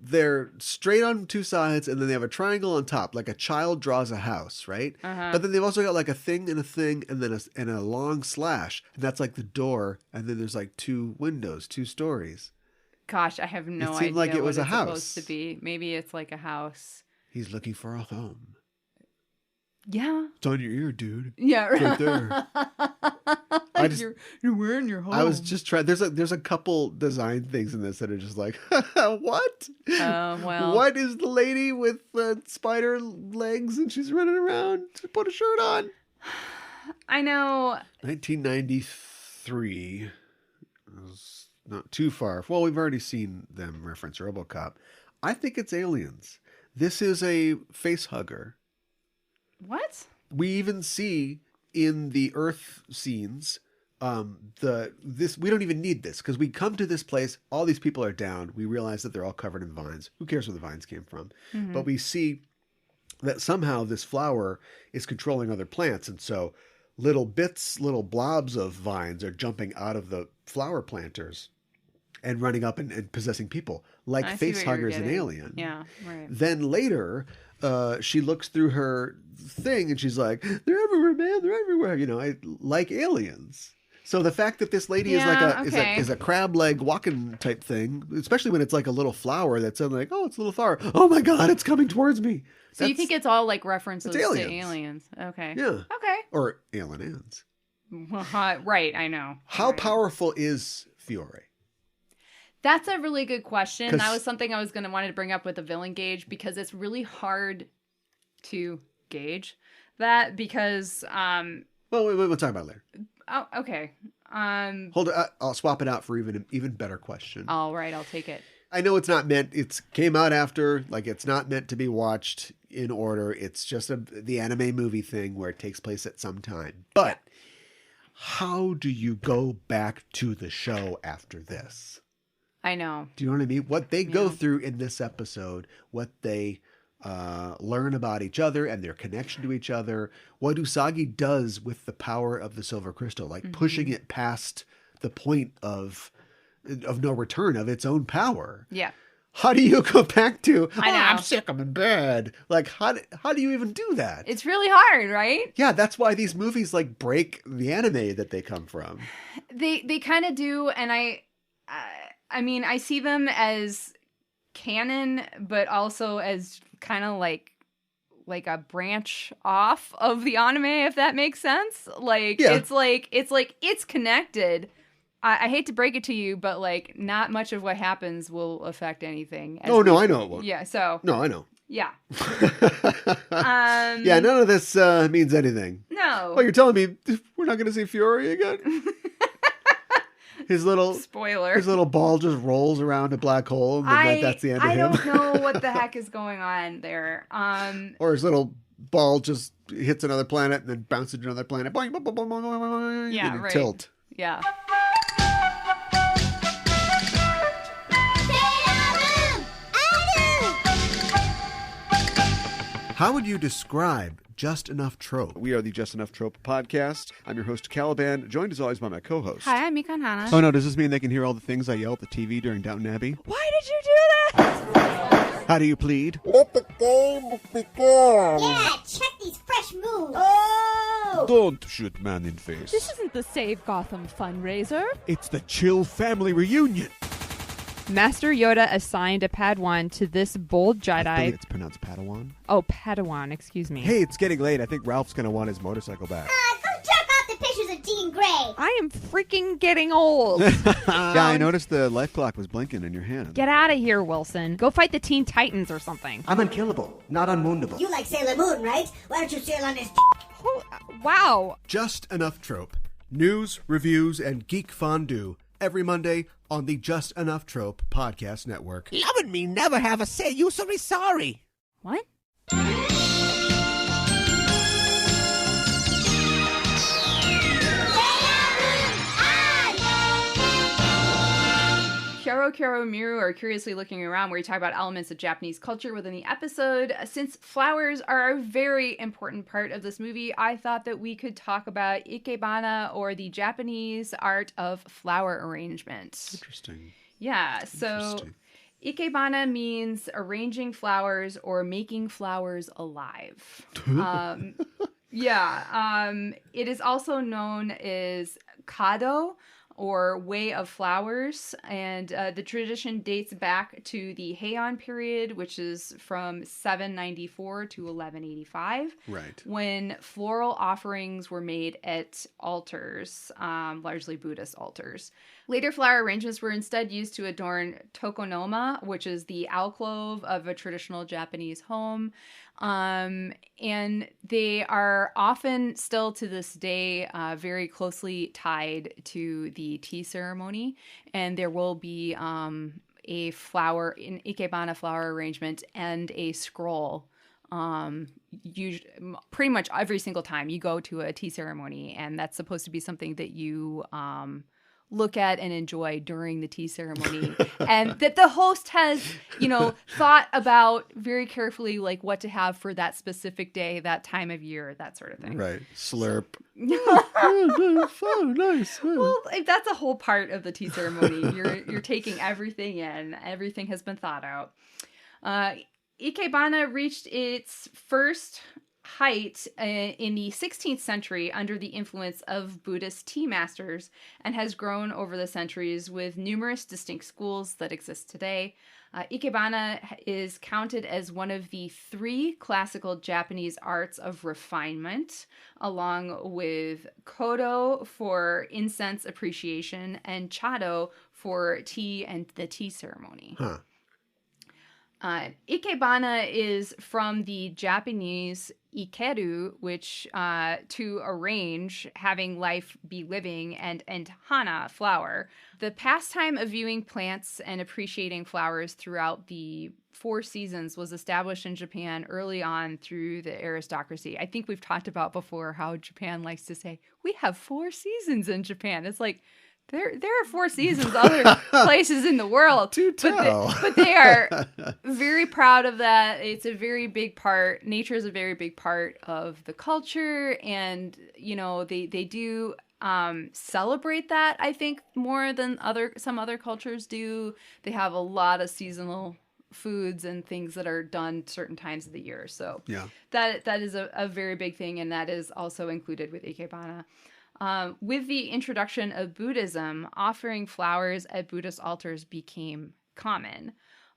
They're straight on two sides, and then they have a triangle on top, like a child draws a house, right? But then they've also got like a thing and a thing, and then a long slash, and that's like the door, and then there's like two windows, 2 stories. Gosh, I have no idea. It seemed like it was a house. Supposed to be. Maybe it's like a house. He's looking for a home. Yeah. It's on your ear, dude. Yeah. It's right there. you're wearing your home. I was just trying. There's a couple design things in this that are just like, what? Well. What is the lady with spider legs and she's running around to put a shirt on? I know. 1993 was not too far. Well, we've already seen them reference RoboCop. I think it's Aliens. This is a face hugger. What? We even see in the Earth scenes, we don't even need this because we come to this place. All these people are down. We realize that they're all covered in vines. Who cares where the vines came from? Mm-hmm. But we see that somehow this flower is controlling other plants, and so little blobs of vines are jumping out of the flower planters and running up and possessing people like face huggers in Alien. Yeah, right. Then later, she looks through her thing and she's like, "They're everywhere, man. They're everywhere." Like aliens. So the fact that this lady is a crab leg walking type thing, especially when it's like a little flower that's like, oh, it's a little flower. Oh my God, it's coming towards me. So you think it's all like references to aliens? Okay. Yeah. Okay. Or Ailandanians. Right, I know. How powerful is Fiore? That's a really good question. That was something I was going to wanted to bring up with the villain gauge because it's really hard to gauge that because well, we'll talk about it later. Oh, okay. Hold it. I'll swap it out for even better question. All right, I'll take it. I know it's not meant. It came out after. Like it's not meant to be watched in order. It's just the anime movie thing where it takes place at some time. But how do you go back to the show after this? I know. Do you know what I mean? What they go through in this episode, what they learn about each other and their connection to each other, what Usagi does with the power of the silver crystal, like pushing it past the point of no return of its own power. Yeah. How do you go back to, I'm sick, I'm in bed? Like, how do you even do that? It's really hard, right? Yeah, that's why these movies like break the anime that they come from. They kind of do, and I mean, I see them as canon, but also as kind of like a branch off of the anime, if that makes sense. Like, it's connected. I hate to break it to you, but like not much of what happens will affect anything. Oh, no, I know it won't. Yeah, so. No, I know. Yeah. Yeah, none of this means anything. No. Well, you're telling me we're not going to see Fiore again? His little spoiler. His little ball just rolls around a black hole, and that's the end of him. I don't know what the heck is going on there. Or his little ball just hits another planet and then bounces to another planet. Boing, boing, boing, boing, boing, yeah, and right. Tilt. Yeah. How would you describe Just Enough Trope? We are the Just Enough Trope podcast. I'm your host, Caliban, joined as always by my co-host. Hi, I'm Mikan Hana. Oh no, does this mean they can hear all the things I yell at the TV during Downton Abbey? Why did you do that? How do you plead? Let the game begin. Yeah, check these fresh moves. Oh! Don't shoot man in face. This isn't the Save Gotham fundraiser. It's the Chill Family Reunion. Master Yoda assigned a Padawan to this bold Jedi. I believe it's pronounced Padawan. Oh, Padawan, excuse me. Hey, it's getting late. I think Ralph's going to want his motorcycle back. Go jerk off the pictures of Dean Gray. I am freaking getting old. Yeah, I noticed the life clock was blinking in your hand. Get out of here, Wilson. Go fight the Teen Titans or something. I'm unkillable, not unwoundable. You like Sailor Moon, right? Why don't you sail on his Wow. Just Enough Trope. News, reviews, and geek fondue. Every Monday on the Just Enough Trope podcast network. Loving me never have a say. You so sorry. What? Kyoro Miru are curiously looking around, where we talk about elements of Japanese culture within the episode. Since flowers are a very important part of this movie, I thought that we could talk about ikebana, or the Japanese art of flower arrangement. Interesting. Yeah, so ikebana means arranging flowers or making flowers alive. It is also known as kado, or way of flowers, and the tradition dates back to the Heian period, which is from 794 to 1185, Right. when floral offerings were made at altars, largely Buddhist altars. Later flower arrangements were instead used to adorn tokonoma, which is the alcove of a traditional Japanese home. And they are often still to this day very closely tied to the tea ceremony. And there will be an ikebana flower arrangement and a scroll usually, pretty much every single time you go to a tea ceremony. And that's supposed to be something that you look at and enjoy during the tea ceremony, and that the host has, thought about very carefully, like what to have for that specific day, that time of year, that sort of thing. Right. Slurp. Oh, nice. Well, that's a whole part of the tea ceremony. You're taking everything in. Everything has been thought out. Ikebana reached its first height in the 16th century under the influence of Buddhist tea masters, and has grown over the centuries with numerous distinct schools that exist today. Ikebana is counted as one of the 3 classical Japanese arts of refinement, along with kodo for incense appreciation and chado for tea and the tea ceremony. Huh. Ikebana is from the Japanese ikeru, which to arrange, having life be living, and hana, flower. The pastime of viewing plants and appreciating flowers throughout the 4 seasons was established in Japan early on through the aristocracy. I think we've talked about before how Japan likes to say, we have 4 seasons in Japan. It's like, there are 4 seasons other places in the world. But they are very proud of that. It's a very big part. Nature is a very big part of the culture. And, they do celebrate that, I think, more than some other cultures do. They have a lot of seasonal foods and things that are done certain times of the year. So yeah, that is a very big thing. And that is also included with Ikebana. With the introduction of Buddhism, offering flowers at Buddhist altars became common.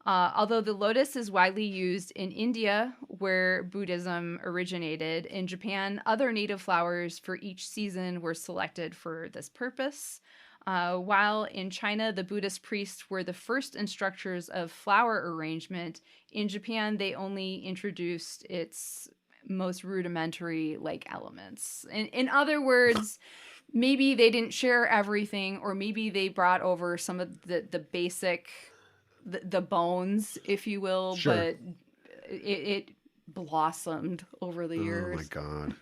Although the lotus is widely used in India, where Buddhism originated, in Japan, other native flowers for each season were selected for this purpose. While in China, the Buddhist priests were the first instructors of flower arrangement, in Japan, they only introduced its most rudimentary elements. In other words, maybe they didn't share everything, or maybe they brought over some of the basic, the bones, if you will, sure. But it blossomed over the years. Oh my God.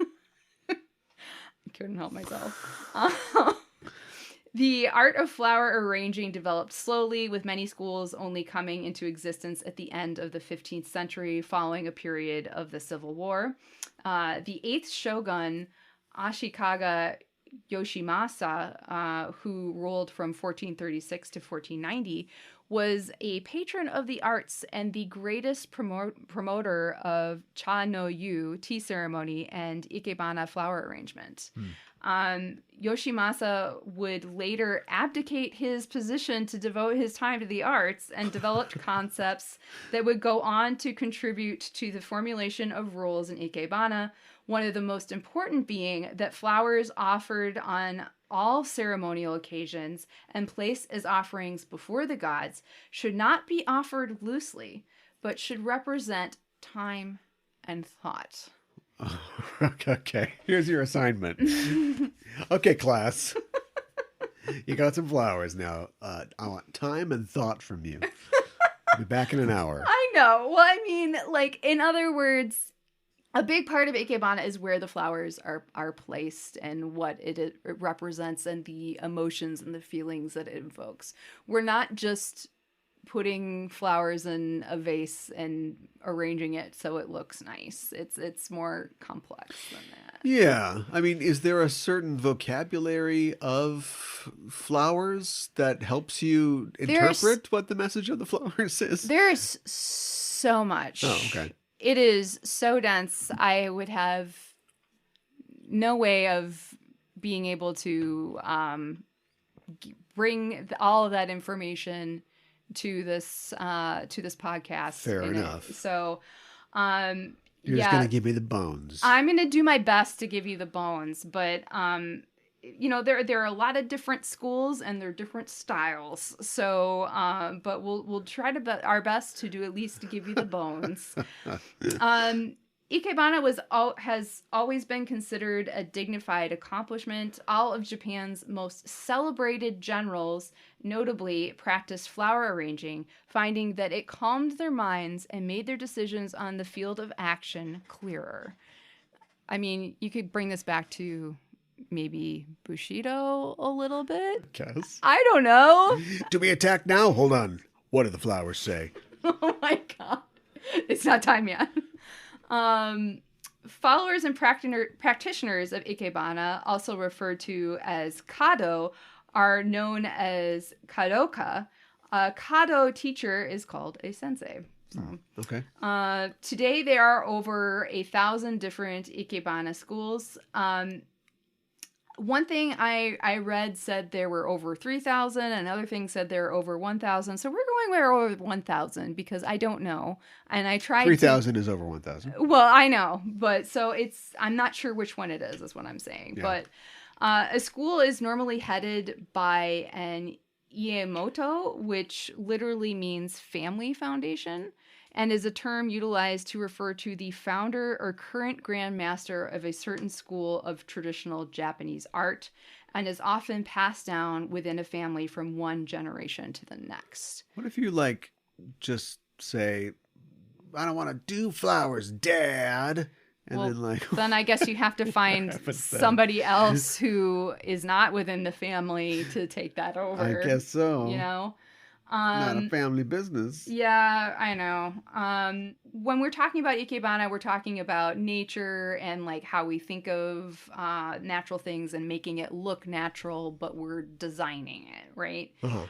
I couldn't help myself. The art of flower arranging developed slowly, with many schools only coming into existence at the end of the 15th century, following a period of the Civil War. The 8th shogun, Ashikaga Yoshimasa, who ruled from 1436 to 1490, was a patron of the arts and the greatest promoter of cha no yu, tea ceremony, and ikebana flower arrangement. Yoshimasa would later abdicate his position to devote his time to the arts, and developed concepts that would go on to contribute to the formulation of rules in ikebana, one of the most important being that flowers offered on all ceremonial occasions and placed as offerings before the gods should not be offered loosely, but should represent time and thought. Okay, here's your assignment. Okay, class. You got some flowers now. I want time and thought from you. I'll be back in an hour. I know. Well, I mean, in other words, a big part of ikebana is where the flowers are placed and what it represents and the emotions and the feelings that it invokes. We're not just putting flowers in a vase and arranging it so it looks nice. It's more complex than that. Yeah. I mean, is there a certain vocabulary of flowers that helps you interpret what the message of the flowers is? There's so much. Oh, okay. It is so dense. I would have no way of being able to bring all of that information to this podcast. Fair enough. So, you're just gonna give me the bones. I'm gonna do my best to give you the bones, but there are a lot of different schools and there are different styles. So, but we'll try our best to do at least to give you the bones. Ikebana has always been considered a dignified accomplishment. All of Japan's most celebrated generals notably practiced flower arranging, finding that it calmed their minds and made their decisions on the field of action clearer. I mean, you could bring this back to maybe Bushido a little bit. Guess. I don't know. Do we attack now? Hold on. What do the flowers say? Oh my god. It's not time yet. Followers and practitioners of ikebana, also referred to as kado, are known as kadoka. A kado teacher is called a sensei. So, okay. Today there are over 1,000 different ikebana schools. One thing I read said there were over 3,000. Another thing said there were over 1,000. So we're going over 1,000 because I don't know. And I tried 3,000 is over 1,000. Well, I know. But so I'm not sure which one it is what I'm saying. Yeah. But a school is normally headed by an iemoto, which literally means family foundation, and is a term utilized to refer to the founder or current grandmaster of a certain school of traditional Japanese art, and is often passed down within a family from one generation to the next. What if you just say, I don't want to do flowers, Dad? And then I guess you have to find somebody else who is not within the family to take that over. I guess so. Not a family business. Yeah, I know. When we're talking about ikebana, we're talking about nature and how we think of natural things and making it look natural, but we're designing it, right? Uh-huh.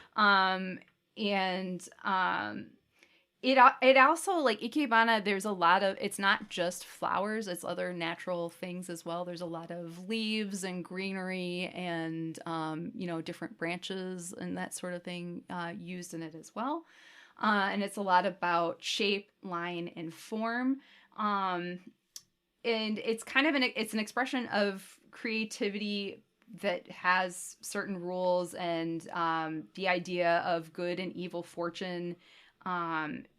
It also, ikebana, there's a lot of, it's not just flowers, it's other natural things as well. There's a lot of leaves and greenery and, different branches and that sort of thing used in it as well. And it's a lot about shape, line, and form. And it's kind of it's an expression of creativity that has certain rules and the idea of good and evil fortune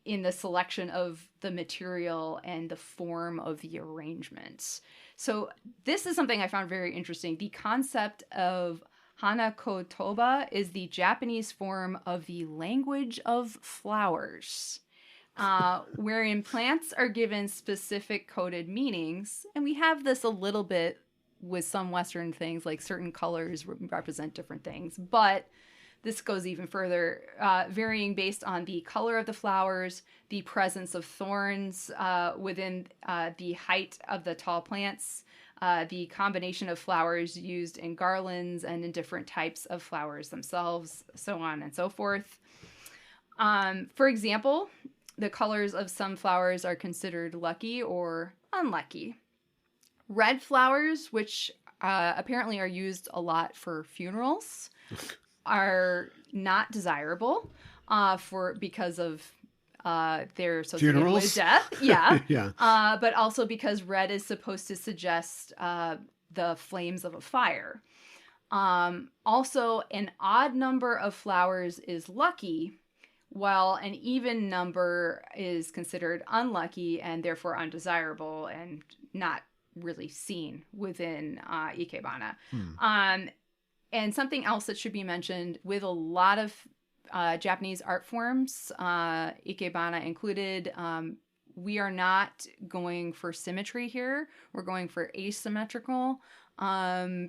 in the selection of the material and the form of the arrangements. So this is something I found very interesting. The concept of hanakotoba is the Japanese form of the language of flowers, wherein plants are given specific coded meanings. And we have this a little bit with some Western things, like certain colors represent different things. But this goes even further, varying based on the color of the flowers, the presence of thorns within the height of the tall plants, the combination of flowers used in garlands and in different types of flowers themselves, so on and so forth. For example, the colors of some flowers are considered lucky or unlucky. Red flowers, which apparently are used a lot for funerals, are not desirable because of their association with death. Yeah. Yeah. But also because red is supposed to suggest the flames of a fire. Also, an odd number of flowers is lucky, while an even number is considered unlucky and therefore undesirable and not really seen within ikebana. And something else that should be mentioned, with a lot of Japanese art forms, ikebana included, we are not going for symmetry here. We're going for asymmetrical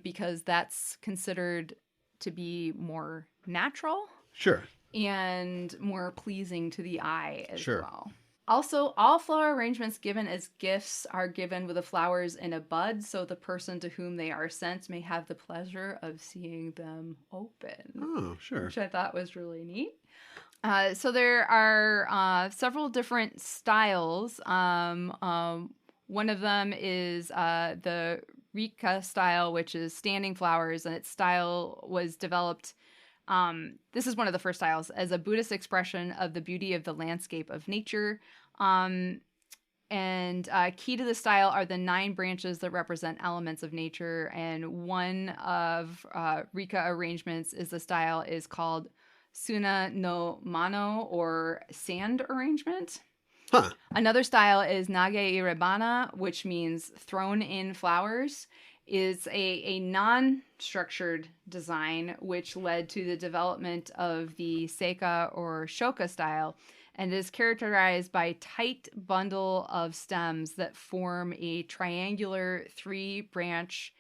because that's considered to be more natural. Sure. And more pleasing to the eye as Sure. well. Also, all flower arrangements given as gifts are given with the flowers in a bud, so the person to whom they are sent may have the pleasure of seeing them open. Oh, sure. Which I thought was really neat. So there are several different styles. One of them is the Rika style, which is standing flowers, and its style was developed this is one of the first styles, as a Buddhist expression of the beauty of the landscape of nature. And key to the style are the 9 branches that represent elements of nature. And one of Rika arrangements is the style is called Suna no Mano, or sand arrangement. Huh. Another style is Nage Irebana, which means thrown in flowers, is a non-structured design which led to the development of the Seika or Shoka style, and is characterized by tight bundle of stems that form a triangular 3-branch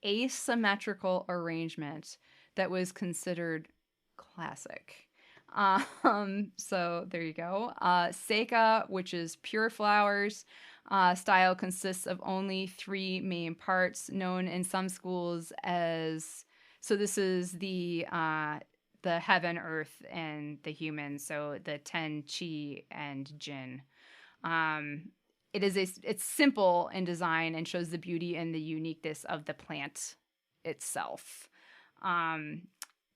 asymmetrical arrangement that was considered classic. So there you go. Seika, which is pure flowers, style consists of only 3 main parts, known in some schools as, so this is the heaven, earth, and the human, so the ten, chi, and jin. It's simple in design and shows the beauty and the uniqueness of the plant itself.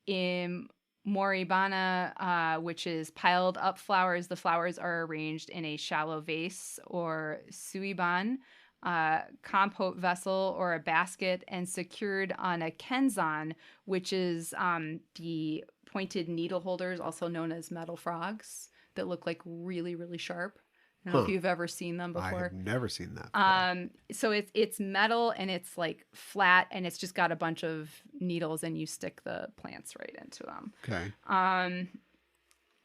In Moribana, which is piled up flowers, the flowers are arranged in a shallow vase or suiban, compote vessel, or a basket, and secured on a kenzan, which is the pointed needle holders, also known as metal frogs, that look like really, really sharp. I don't know if you've ever seen them before. I have never seen that. So it's metal, and it's like flat, and it's just got a bunch of needles, and you stick the plants right into them. Okay.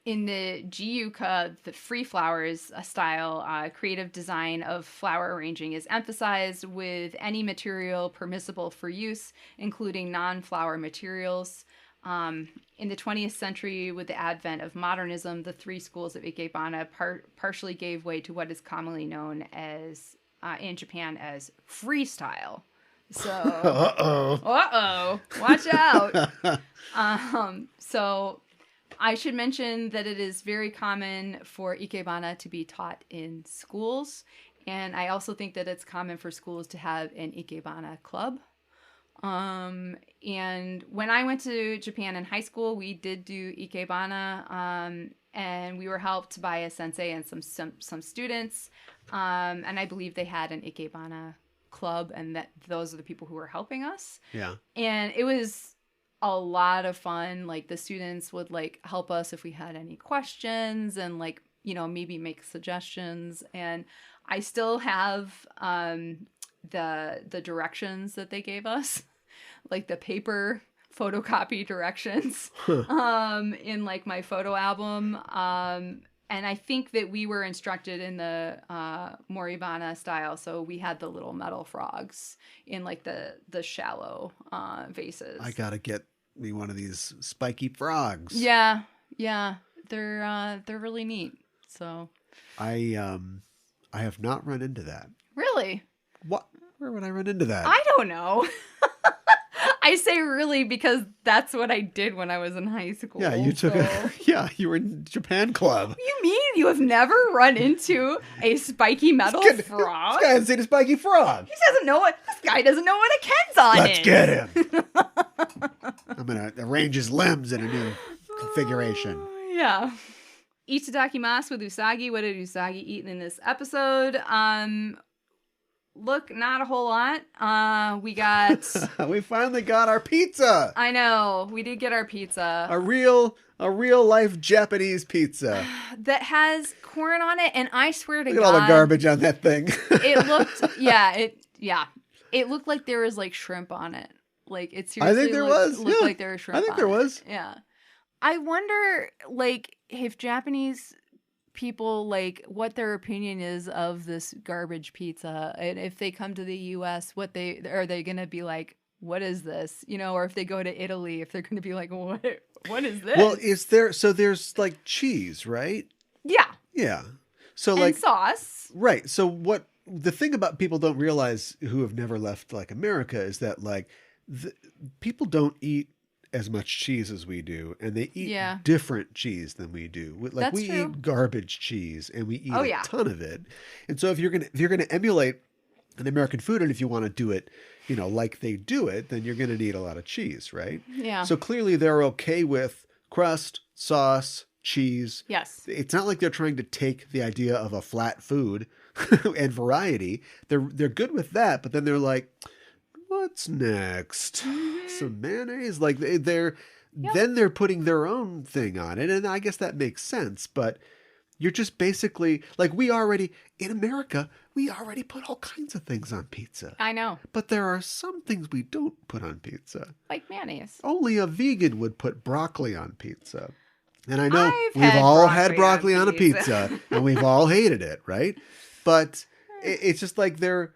In the Jiyuka, the free flowers style, creative design of flower arranging is emphasized with any material permissible for use, including non-flower materials. In the 20th century, with the advent of modernism, the 3 schools of ikebana partially gave way to what is commonly known as, in Japan, as freestyle. So, watch out. So I should mention that it is very common for ikebana to be taught in schools, and I also think that it's common for schools to have an ikebana club. And when I went to Japan in high school, we did do ikebana, and we were helped by a sensei and some students, and I believe they had an ikebana club, and that those are the people who were helping us. Yeah. And it was a lot of fun. Like, the students would like help us if we had any questions, and like, you know, maybe make suggestions. And I still have the directions that they gave us, like the paper photocopy directions, in like my photo album. And I think that we were instructed in the Moribana style, so we had the little metal frogs in like the shallow vases. I gotta get me one of these spiky frogs. Yeah, they're really neat. So I have not run into that. Really? What? Where would I run into that? I don't know. I say really because that's what I did when I was in high school. Yeah, you took you were in Japan club. You mean you have never run into a spiky metal frog? This guy hasn't seen a spiky frog. This guy doesn't know what a kenzan is. Let's get him. I'm gonna arrange his limbs in a new configuration. Yeah. Itadakimasu with Usagi. What did Usagi eat in this episode? Look, not a whole lot. We got... we finally got our pizza. I know. We did get our pizza. A real life Japanese pizza. That has corn on it, and I swear to God... Look at all the garbage on that thing. It looked... It looked like there was, like, shrimp on it. Like, it seriously I think there was. looked like there was shrimp on it. I think there was. Yeah. I wonder, like, if Japanese... people, like, what their opinion is of this garbage pizza, and if they come to the US, are they gonna be like, what is this, you know? Or if they go to Italy, if they're gonna be like, what is this? Well, there's like cheese, right? Yeah, so and like sauce, right? So what the thing about people don't realize who have never left like America is that like people don't eat as much cheese as we do, and they eat different cheese than we do. Like, that's we true. Eat garbage cheese, and we eat a ton of it. And so if you're gonna emulate an American food, and if you want to do it, like they do it, then you're going to need a lot of cheese, right? Yeah. So clearly they're okay with crust, sauce, cheese. Yes. It's not like they're trying to take the idea of a flat food and variety. They're good with that, but then they're like, what's next? Some mayonnaise? Like then they're putting their own thing on it, and I guess that makes sense, but you're just basically like in America, we already put all kinds of things on pizza. I know. But there are some things we don't put on pizza. Like mayonnaise. Only a vegan would put broccoli on pizza. And I know we've had all broccoli had broccoli on on a pizza and we've all hated it, right? But it's just like we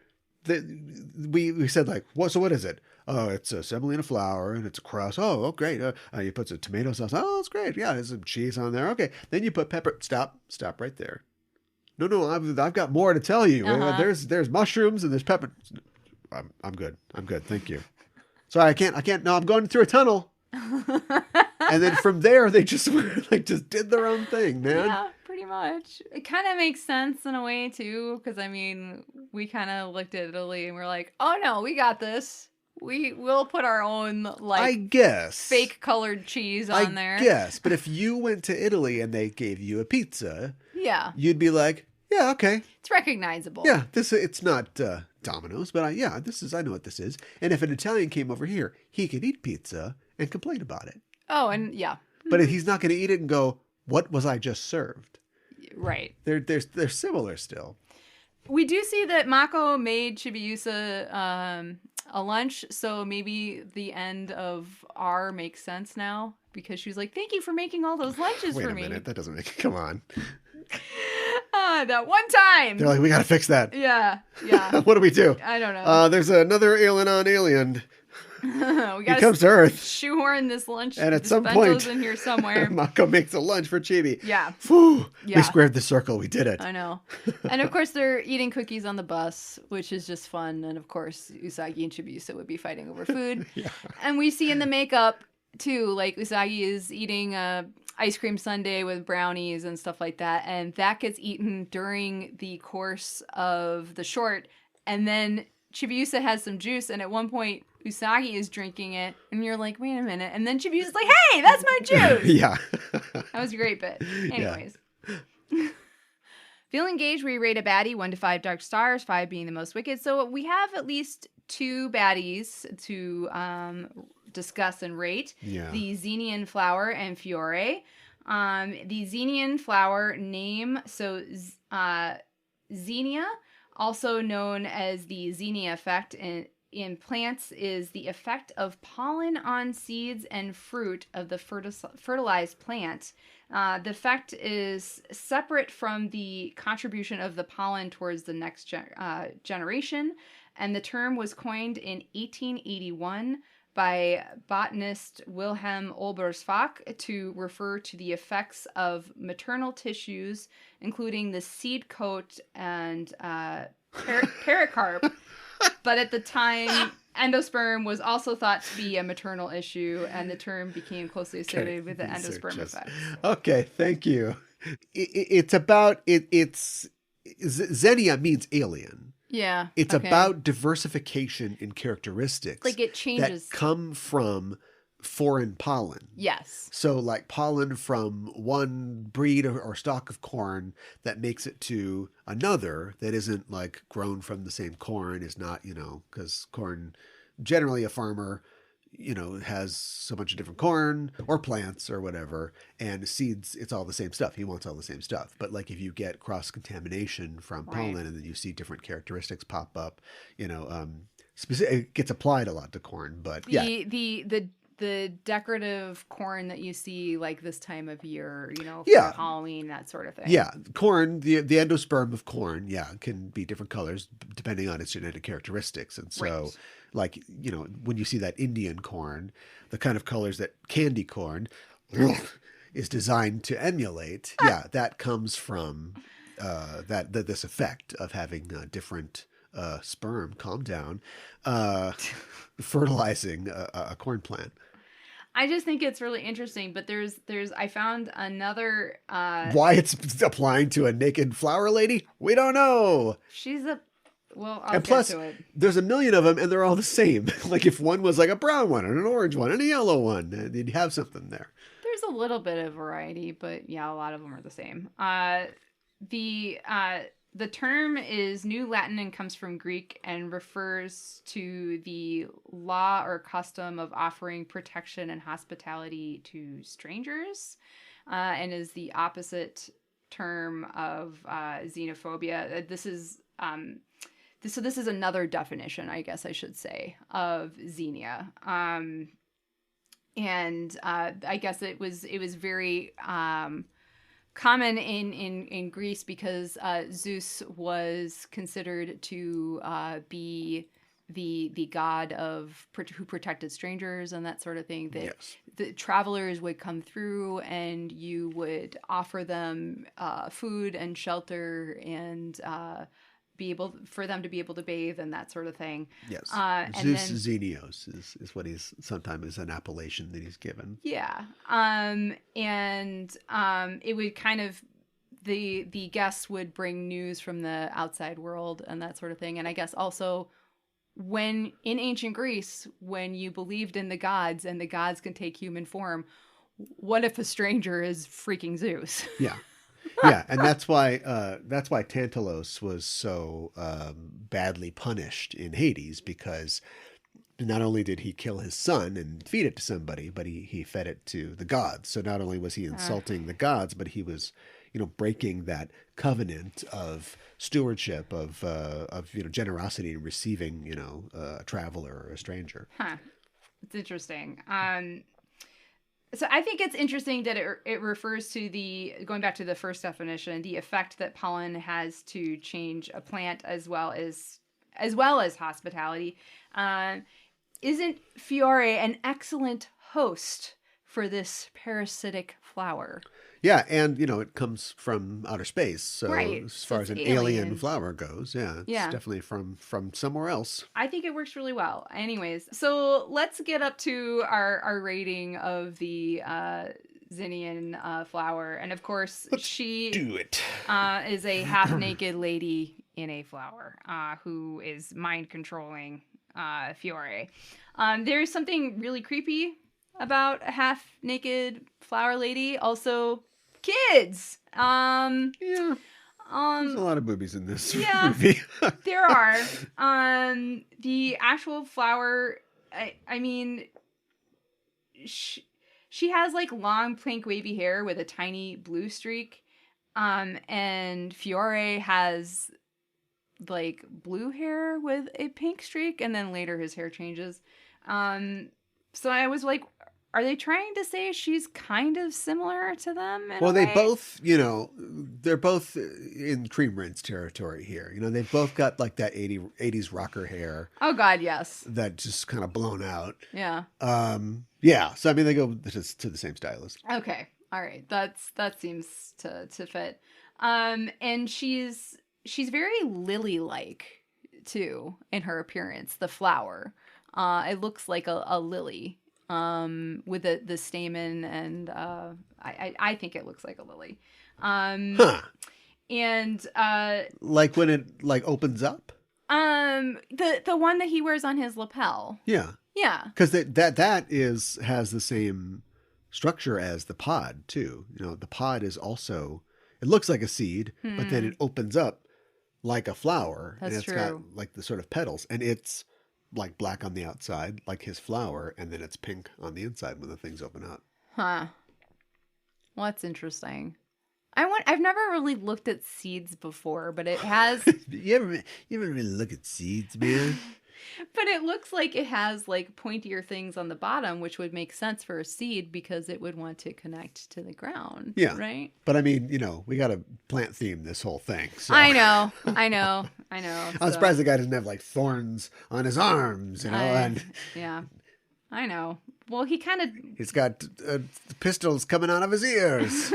said like, what is it? Oh, it's a semolina flour and it's a crust. Oh, great. You put some tomato sauce. Oh, that's great. Yeah, there's some cheese on there. Okay. Then you put pepper. Stop right there. No, I've got more to tell you. There's mushrooms and there's pepper. I'm good. Thank you. Sorry, I can't. No, I'm going through a tunnel. And then from there, they just did their own thing, man. Yeah, pretty much. It kind of makes sense in a way too, because I mean, we kind of looked at Italy and we're like, oh no, we got this. We'll put our own I guess fake colored cheese on there. Yes, but if you went to Italy and they gave you a pizza, yeah, you'd be like, yeah, okay, it's recognizable. Yeah, it's not Domino's, but I know what this is. And if an Italian came over here, he could eat pizza and complain about it. Oh, and yeah, but he's not going to eat it and go, "What was I just served?" Right. They're similar still. We do see that Mako made Chibiusa a lunch, so maybe the end of R makes sense now because she was like, "Thank you for making all those lunches for me." Wait a minute, that doesn't make. Come on. That one time. They're like, we got to fix that. Yeah. What do we do? I don't know. There's another alien. We he comes to Earth. Shoehorn this lunch. And at some point, in here somewhere. Mako makes a lunch for Chibi. Yeah. Whew. Yeah. We squared the circle. We did it. I know. And of course, they're eating cookies on the bus, which is just fun. And of course, Usagi and Chibiusa would be fighting over food. Yeah. And we see in the makeup, too, like Usagi is eating a ice cream sundae with brownies and stuff like that. And that gets eaten during the course of the short. And then Chibiusa has some juice. And at one point, Usagi is drinking it, and you're like, wait a minute. And then Chibiusa's like, hey, that's my juice. Yeah. That was a great bit. Anyways. Yeah. Feel engaged, we rate a baddie 1 to 5 dark stars, 5 being the most wicked. So we have at least 2 baddies to discuss and rate. Yeah. The Xenian flower and Fiore. The Xenian flower name, so Xenia, also known as the Xenia effect in plants, is the effect of pollen on seeds and fruit of the fertilized plant. The effect is separate from the contribution of the pollen towards the next generation, and the term was coined in 1881 by botanist Wilhelm Olbersbach to refer to the effects of maternal tissues, including the seed coat and pericarp. But at the time, endosperm was also thought to be a maternal issue, and the term became closely associated with the endosperm effect. Okay, thank you. It's Xenia means alien. Yeah. It's about diversification in characteristics. Like it changes. That come from foreign pollen. Yes. So like pollen from one breed or stock of corn that makes it to another that isn't like grown from the same corn, is not, because corn, generally a farmer, has a bunch of different corn or plants or whatever, and seeds, it's all the same stuff. He wants all the same stuff. But like if you get cross-contamination from pollen and then you see different characteristics pop up, it gets applied a lot to corn, but yeah. The decorative corn that you see like this time of year, for Halloween, that sort of thing. Yeah, corn, the endosperm of corn, can be different colors depending on its genetic characteristics. And so, like, when you see that Indian corn, the kind of colors that candy corn is designed to emulate, that comes from this effect of having different sperm, calm down, fertilizing a corn plant. I just think it's really interesting, but I found another why it's applying to a naked flower lady, we don't know. She's a Well, I'll And get plus, to it. there's a million of them, and they're all the same. Like if one was like a brown one, and an orange one, and a yellow one, you'd have something there. There's a little bit of variety, but yeah, a lot of them are the same. The term is New Latin and comes from Greek and refers to the law or custom of offering protection and hospitality to strangers, and is the opposite term of xenophobia. This is another definition, I guess I should say, of xenia. And I guess it was very common in Greece because Zeus was considered to be the god who protected strangers and that sort of thing. That Yes. the travelers would come through and you would offer them food and shelter and for them to be able to bathe and that sort of thing. Yes. And Zeus then, Xenios is what he's sometimes an appellation that he's given. yeah. It would kind of the guests would bring news from the outside world and that sort of thing. And I guess also when in ancient Greece, when you believed in the gods and the gods can take human form, what if a stranger is freaking Zeus? Yeah. Yeah, and that's why Tantalos was so badly punished in Hades, because not only did he kill his son and feed it to somebody, but he fed it to the gods. So not only was he insulting the gods, but he was, breaking that covenant of stewardship, of generosity in receiving, a traveler or a stranger. Huh. It's interesting. So I think it's interesting that it refers to going back to the first definition, the effect that pollen has to change a plant as well as hospitality. Isn't Fiore an excellent host for this parasitic flower? Yeah, and it comes from outer space, so Right. as far as an alien. alien flower goes, it's Yeah. definitely from somewhere else. I think it works really well. Anyways, so let's get up to our rating of the Zinnian flower, and of course she Do it. is a half-naked lady in a flower who is mind controlling Fiore. There's something really creepy about a half-naked flower lady. Also, kids. Yeah. There's a lot of boobies in this movie. There are. The actual flower, I mean, she has like long, pink, wavy hair with a tiny blue streak. And Fiore has like blue hair with a pink streak, and then later his hair changes. So I was like, are they trying to say she's kind of similar to them? Well, they both, they're both in cream rinse territory here. They've both got like that 80s rocker hair. Oh God, yes. That just kind of blown out. Yeah. Yeah. So I mean, they go to the same stylist. Okay. All right. That seems to fit. And she's very lily-like too in her appearance. The flower. It looks like a lily. With the stamen, and I think it looks like a lily. And like when it opens up. The one that he wears on his lapel. Yeah. Yeah. Because that has the same structure as the pod too. The pod is also, it looks like a seed, but then it opens up like a flower. That's and it's true. got like the sort of petals, and it's like black on the outside, like his flower, and then it's pink on the inside when the things open up. Huh. Well, that's interesting. I've never really looked at seeds before, but it has. You ever really look at seeds, man? But it looks like it has like pointier things on the bottom, which would make sense for a seed because it would want to connect to the ground. Yeah. Right? But I mean, we got to plant theme this whole thing. So. I know. I'm surprised the guy doesn't have like thorns on his arms, and yeah, I know. Well, he kind of. He's got pistols coming out of his ears.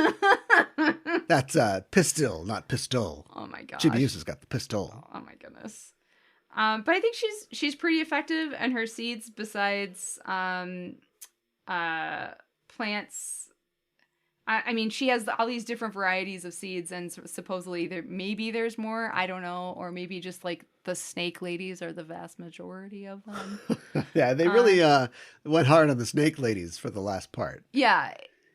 That's pistol, not pistol. Oh my gosh. Chibiusa's got the pistol. Oh my goodness. But I think she's pretty effective, and her seeds, besides plants, I mean, she has all these different varieties of seeds, and supposedly there's more. I don't know, or maybe just like the snake ladies are the vast majority of them. Yeah, they really went hard on the snake ladies for the last part. Yeah.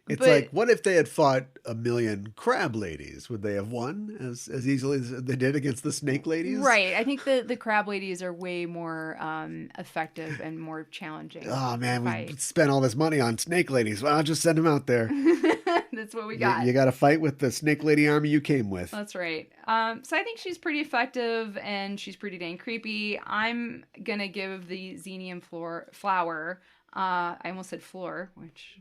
It's like, what if they had fought a million crab ladies? Would they have won as easily as they did against the snake ladies? Right. I think the crab ladies are way more effective and more challenging. Oh, man, we spent all this money on snake ladies. Well, I'll just send them out there. That's what we got. You got to fight with the snake lady army you came with. That's right. So I think she's pretty effective, and she's pretty dang creepy. I'm going to give the Xenium flower, I almost said floor, which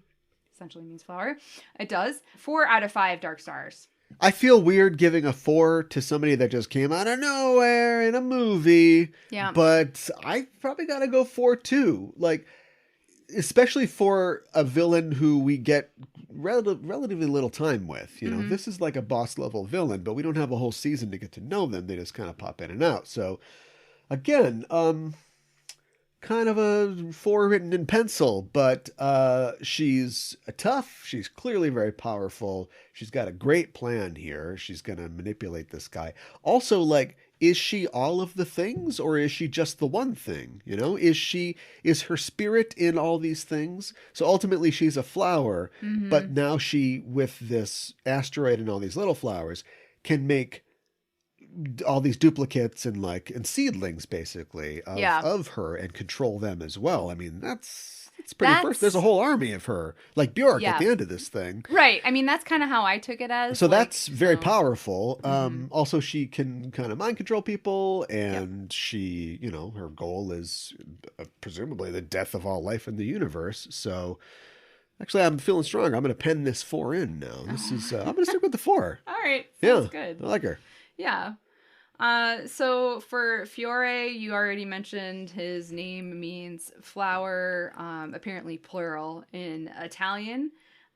essentially means flower. It does. 4 out of 5 dark stars. I feel weird giving a 4 to somebody that just came out of nowhere in a movie. Yeah. But I probably got to go 4 too. Like, especially for a villain who we get relatively little time with. You know, this is like a boss level villain, but we don't have a whole season to get to know them. They just kind of pop in and out. So again, kind of a 4 written in pencil, but she's tough. She's clearly very powerful. She's got a great plan here. She's going to manipulate this guy. Also, like, is she all of the things, or is she just the one thing? You know, is her spirit in all these things? So ultimately she's a flower, but now she, with this asteroid and all these little flowers, can make all these duplicates and seedlings basically of her and control them as well. I mean, that's pretty there's a whole army of her, like Bjork at the end of this thing. Right. I mean, that's kind of how I took it as. So that's very powerful. Also, she can kind of mind control people, and she, you know, her goal is presumably the death of all life in the universe. So actually, I'm feeling strong. I'm going to pen this 4 in now. This is, I'm going to stick with the 4. All right. Sounds good. I like her. Yeah. So for Fiore, you already mentioned his name means flower, apparently plural in Italian.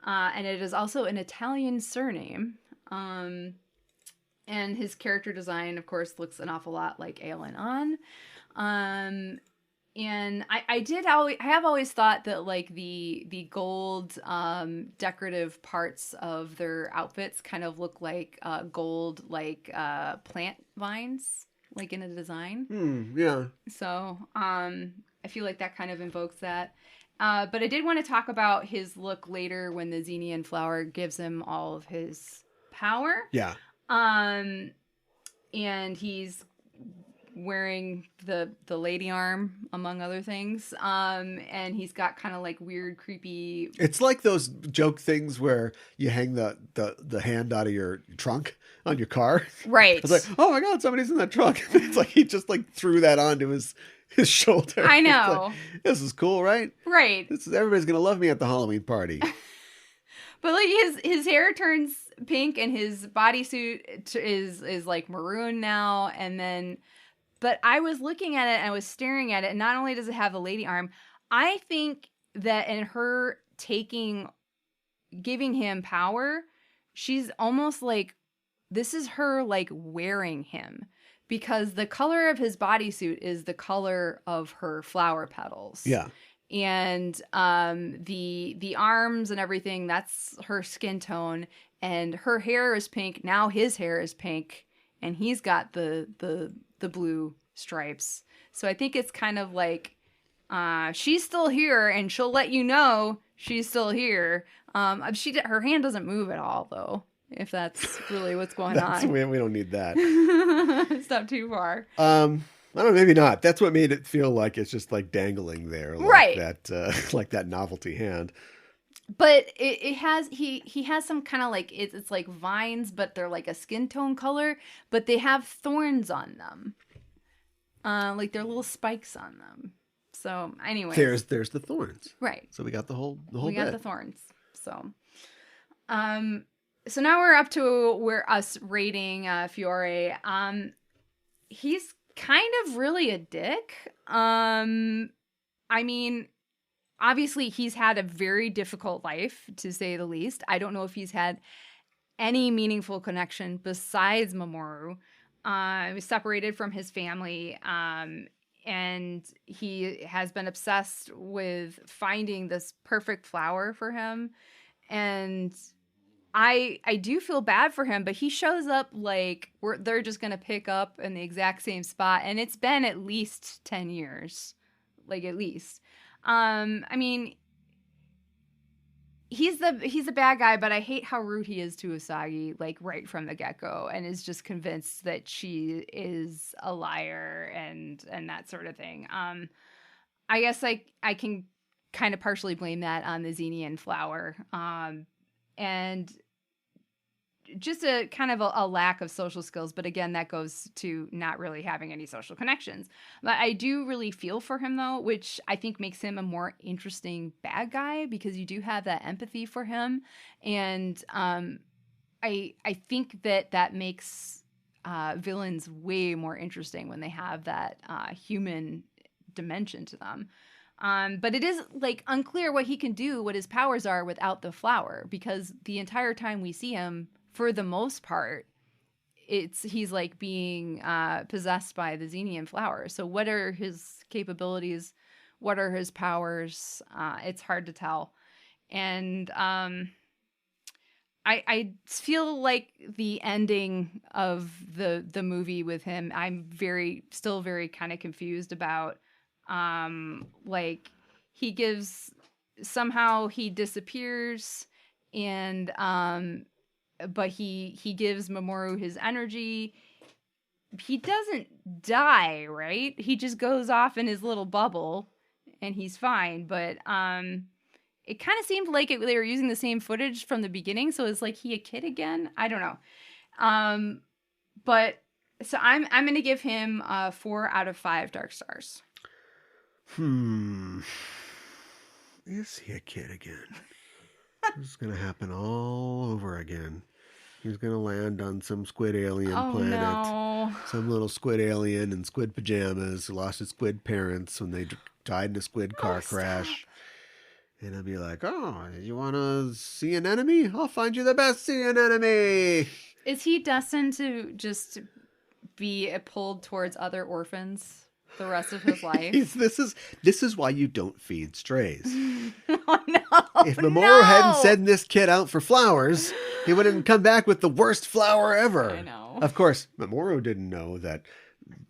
And it is also an Italian surname. And his character design, of course, looks an awful lot like Ailandanians. And I have always thought that like the gold decorative parts of their outfits kind of look like gold plant vines, like in a design. Yeah. So I feel like that kind of invokes that. But I did want to talk about his look later when the Xenian flower gives him all of his power. Yeah. And he's wearing the lady arm, among other things, and he's got kind of like weird creepy, it's like those joke things where you hang the hand out of your trunk on your car, right? It's like, oh my god, somebody's in that trunk. It's like he just like threw that onto his shoulder. I know. Like, this is cool, right? Everybody's gonna love me at the Halloween party. But like his hair turns pink, and his bodysuit is like maroon now, and then. But I was looking at it and I was staring at it, and not only does it have a lady arm, I think that in her giving him power, she's almost like, this is her like wearing him, because the color of his bodysuit is the color of her flower petals. Yeah. And the arms and everything, that's her skin tone, and her hair is pink. Now his hair is pink, and he's got the blue stripes. So I think it's kind of like she's still here, and she'll let you know she's still here. Her hand doesn't move at all, though, if that's really what's going on. We don't need that. It's not too far. I don't know, maybe not. That's what made it feel like it's just like dangling there, like right? That like that novelty hand. But it has he has some kind of like it's like vines, but they're like a skin tone color, but they have thorns on them, like they're little spikes on them. So anyway, there's the thorns, right? So we got the whole we bit. got the thorns. So so now we're up to us rating Fiore. He's kind of really a dick. I mean. Obviously, he's had a very difficult life, to say the least. I don't know if he's had any meaningful connection besides Mamoru. He was separated from his family, and he has been obsessed with finding this perfect flower for him. And I do feel bad for him, but he shows up like they're just gonna pick up in the exact same spot, and it's been at least 10 years, like at least. I mean, he's the bad guy, but I hate how rude he is to Usagi, like right from the get-go, and is just convinced that she is a liar and that sort of thing. I guess I can kind of partially blame that on the Xenian flower, and just a kind of a lack of social skills. But again, that goes to not really having any social connections. But I do really feel for him, though, which I think makes him a more interesting bad guy, because you do have that empathy for him. And I think that makes villains way more interesting when they have that human dimension to them. But it is like unclear what he can do, what his powers are without the flower, because the entire time we see him, for the most part, he's like being possessed by the Xenian flower. So what are his capabilities? What are his powers? It's hard to tell. And I feel like the ending of the movie with him, I'm still very kind of confused about. Like somehow he disappears, and but he gives Mamoru his energy. He doesn't die, right? He just goes off in his little bubble and he's fine. But it kind of seemed like they were using the same footage from the beginning, so it's like he a kid again? I don't know. But so I'm gonna give him 4 out of 5 dark stars. Is he a kid again? This is going to happen all over again. He's going to land on some squid alien planet. No. Some little squid alien in squid pajamas who lost his squid parents when they died in a squid car crash. And he'll be like, oh, you want to see an enemy? I'll find you the best sea anemone. Is he destined to just be pulled towards other orphans the rest of his life? This is why you don't feed strays. Oh, no. If Mamoru hadn't sent this kid out for flowers, he wouldn't come back with the worst flower ever. I know. Of course, Mamoru didn't know that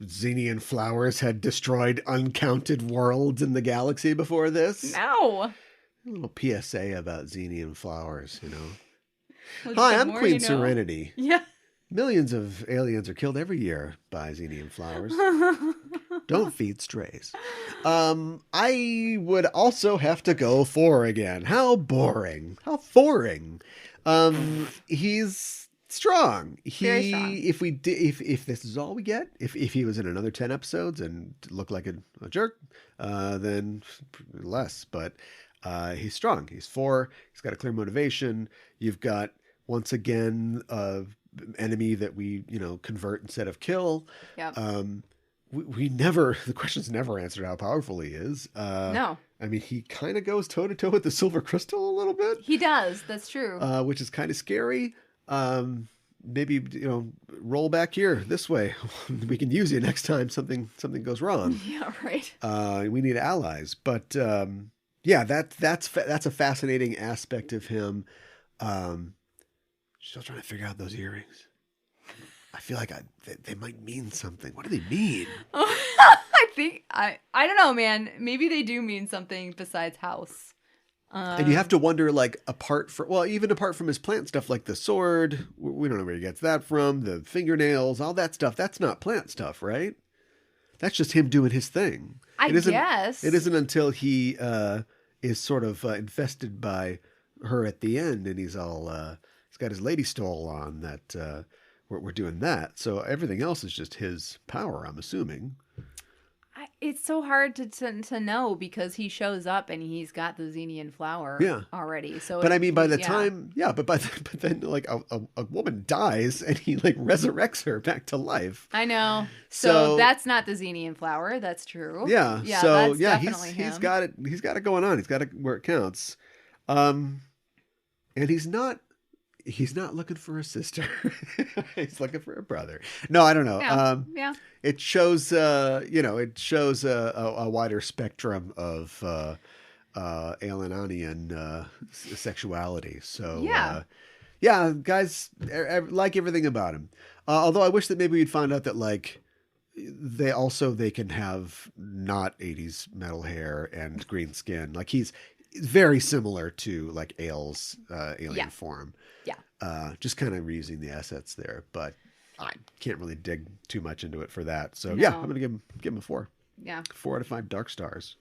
Xenian flowers had destroyed uncounted worlds in the galaxy before this. No. A little PSA about Xenian flowers, you know. Well, Hi, I'm Queen Serenity. Yeah. Millions of aliens are killed every year by Xenian flowers. Don't feed strays. I would also have to go 4 again. How boring. How boring. He's strong. Very strong. If this is all we get, if he was in another 10 episodes and looked like a jerk, then less. But he's strong. He's 4. He's got a clear motivation. You've got, once again, enemy that we convert instead of kill. Yep. The question's never answered how powerful he is. No. I mean, he kind of goes toe to toe with the silver crystal a little bit. He does. That's true. Which is kind of scary. Maybe roll back here this way. We can use you next time something goes wrong. Yeah, right. We need allies. But yeah, that's a fascinating aspect of him. Still trying to figure out those earrings. I feel like they might mean something. What do they mean? I don't know, man. Maybe they do mean something besides house. And you have to wonder, like, even apart from his plant stuff, like the sword, we don't know where he gets that from, the fingernails, all that stuff. That's not plant stuff, right? That's just him doing his thing. I guess. It isn't until he is sort of infested by her at the end, and he's got his lady stole on that we're doing that. So everything else is just his power, I'm assuming. It's so hard to know, because he shows up and he's got the Xenian flower already. So, but I mean, by the time, but then like a woman dies and he like resurrects her back to life. I know. So that's not the Xenian flower. That's true. Yeah. Yeah. So that's yeah, definitely him. he's got it. He's got it going on. He's got it where it counts. And he's not looking for a sister. He's looking for a brother. No, I don't know. Yeah. It shows, it shows a wider spectrum of Ailandanian sexuality. So, Yeah, guys like everything about him. Although I wish that maybe we'd find out that like they can have not 80s metal hair and green skin. Like he's very similar to like Ailes' alien form. Yeah. Just kind of reusing the assets there, but I can't really dig too much into it for that. So No. yeah, I'm gonna give him a 4. Yeah. 4 out of 5 dark stars.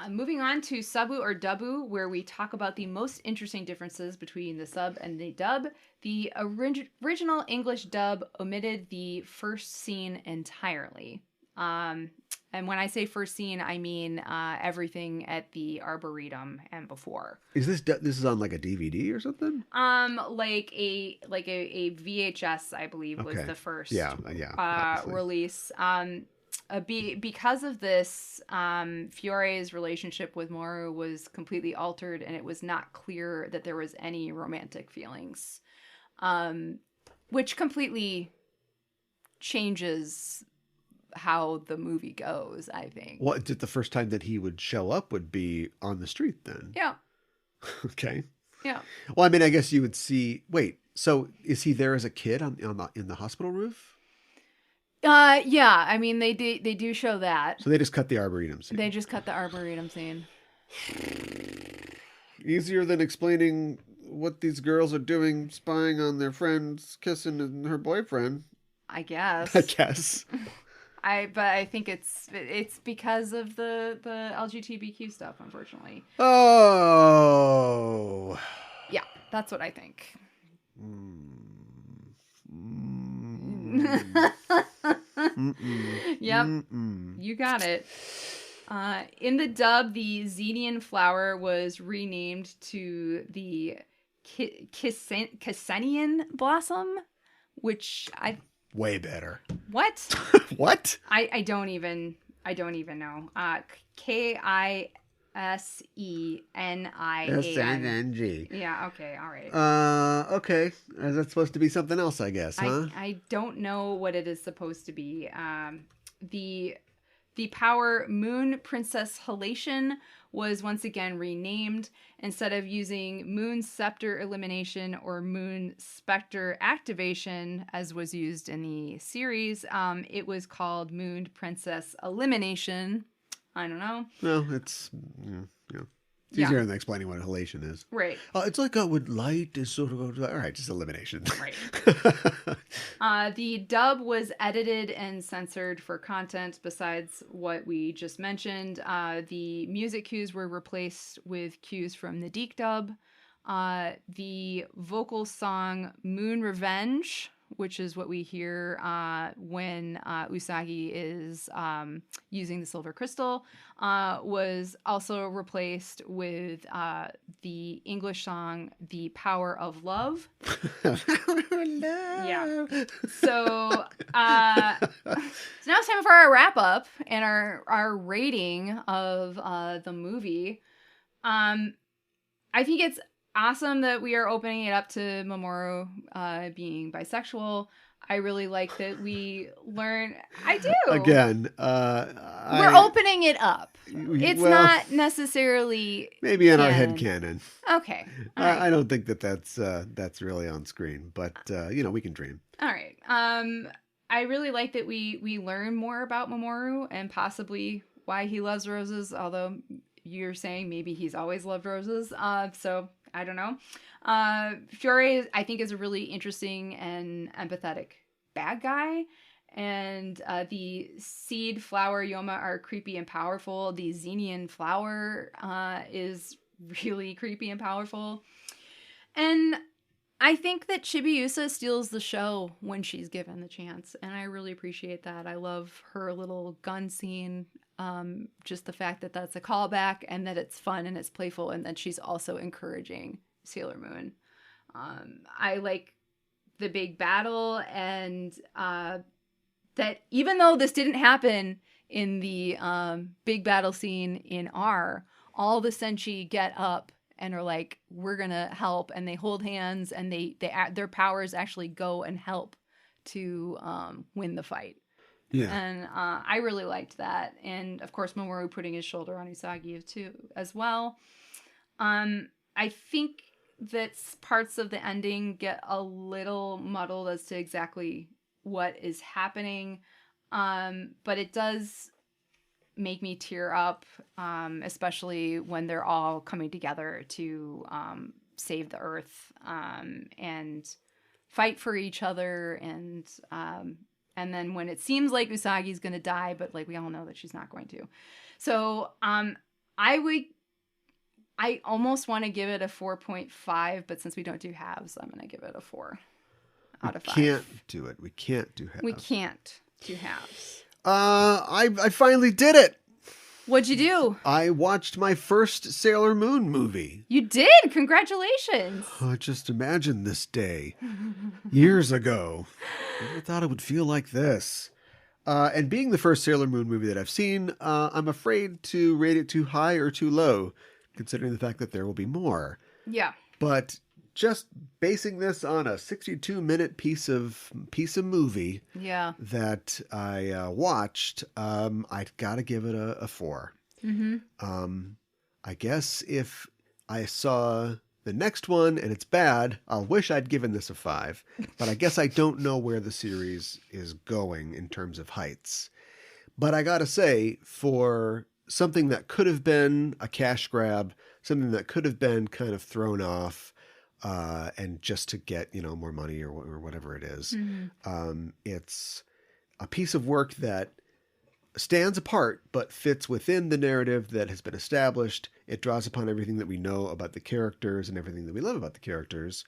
Moving on to Sabu or Dabu, where we talk about the most interesting differences between the sub and the dub. The original English dub omitted the first scene entirely. And when I say first scene, I mean everything at the Arboretum and before. Is this is on like a DVD or something? Like a VHS, I believe, was the first release. Because of this, Fiore's relationship with Mamoru was completely altered, and it was not clear that there was any romantic feelings, which completely changes how the movie goes, I think. What did the first time that he would show up would be on the street then? Yeah. Okay. Yeah. Well, I mean, I guess you would see. Wait, so is he there as a kid in the hospital roof? Yeah. I mean, they do show that. So they just cut the Arboretum scene. They just cut the Arboretum scene. Easier than explaining what these girls are doing, spying on their friends, kissing her boyfriend. I guess. But I think it's because of the LGBTQ stuff, unfortunately. Oh. Yeah, that's what I think. Yep, you got it. In the dub, the Xenian flower was renamed to the Cassanian blossom, which way better. What? What? I don't even know. Kisenin. SNNG. Yeah. Okay. All right. Okay. Is that supposed to be something else? I guess. Huh? I don't know what it is supposed to be. The power Moon Princess Halation was once again renamed. Instead of using Moon Scepter Elimination or Moon Spectre Activation, as was used in the series, it was called Moon Princess Elimination. I don't know. No, it's It's easier than explaining what halation is. Right. It's like with light is sort of all right, just elimination. Right. The dub was edited and censored for content besides what we just mentioned. The music cues were replaced with cues from the Deke dub. The vocal song Moon Revenge, which is what we hear when Usagi is using the silver crystal, was also replaced with the English song The Power of Love. Yeah. So now it's time for our wrap up and our rating of the movie. I think it's awesome that we are opening it up to Mamoru being bisexual. I really like that we learn. I do. Again, we're opening it up. It's not necessarily maybe in our headcanon. Okay. Right. I don't think that's really on screen, but we can dream. All right. I really like that we learn more about Mamoru and possibly why he loves roses. Although you're saying maybe he's always loved roses. So I don't know. Fiore, I think, is a really interesting and empathetic bad guy. And the seed flower Yoma are creepy and powerful. The Xenian flower is really creepy and powerful. And I think that Chibiusa steals the show when she's given the chance. And I really appreciate that. I love her little gun scene. Just the fact that that's a callback and that it's fun and it's playful and that she's also encouraging Sailor Moon. I like the big battle and that even though this didn't happen in the big battle scene in R, all the Senshi get up and are like, we're gonna help, and they hold hands and their powers actually go and help to win the fight. Yeah. And I really liked that. And of course, Mamoru putting his shoulder on Usagi too, as well. I think that parts of the ending get a little muddled as to exactly what is happening. But it does make me tear up, especially when they're all coming together to save the Earth and fight for each other. And then when it seems like Usagi's going to die, but like we all know that she's not going to. So I almost want to give it a 4.5, but since we don't do halves, I'm going to give it a 4 out of 5. We can't do it. We can't do halves. We can't do halves. I finally did it. What'd you do? I watched my first Sailor Moon movie. You did? Congratulations. Oh, just imagine this day. Years ago. Never thought it would feel like this. And being the first Sailor Moon movie that I've seen, I'm afraid to rate it too high or too low, considering the fact that there will be more. Yeah. But just basing this on a 62-minute piece of movie that I watched, I'd got to give it a 4. Mm-hmm. I guess if I saw the next one and it's bad, I'll wish I'd given this a 5. But I guess I don't know where the series is going in terms of heights. But I got to say, for something that could have been a cash grab, something that could have been kind of thrown off, and just to get, more money or whatever it is. Mm-hmm. It's a piece of work that stands apart, but fits within the narrative that has been established. It draws upon everything that we know about the characters and everything that we love about the characters,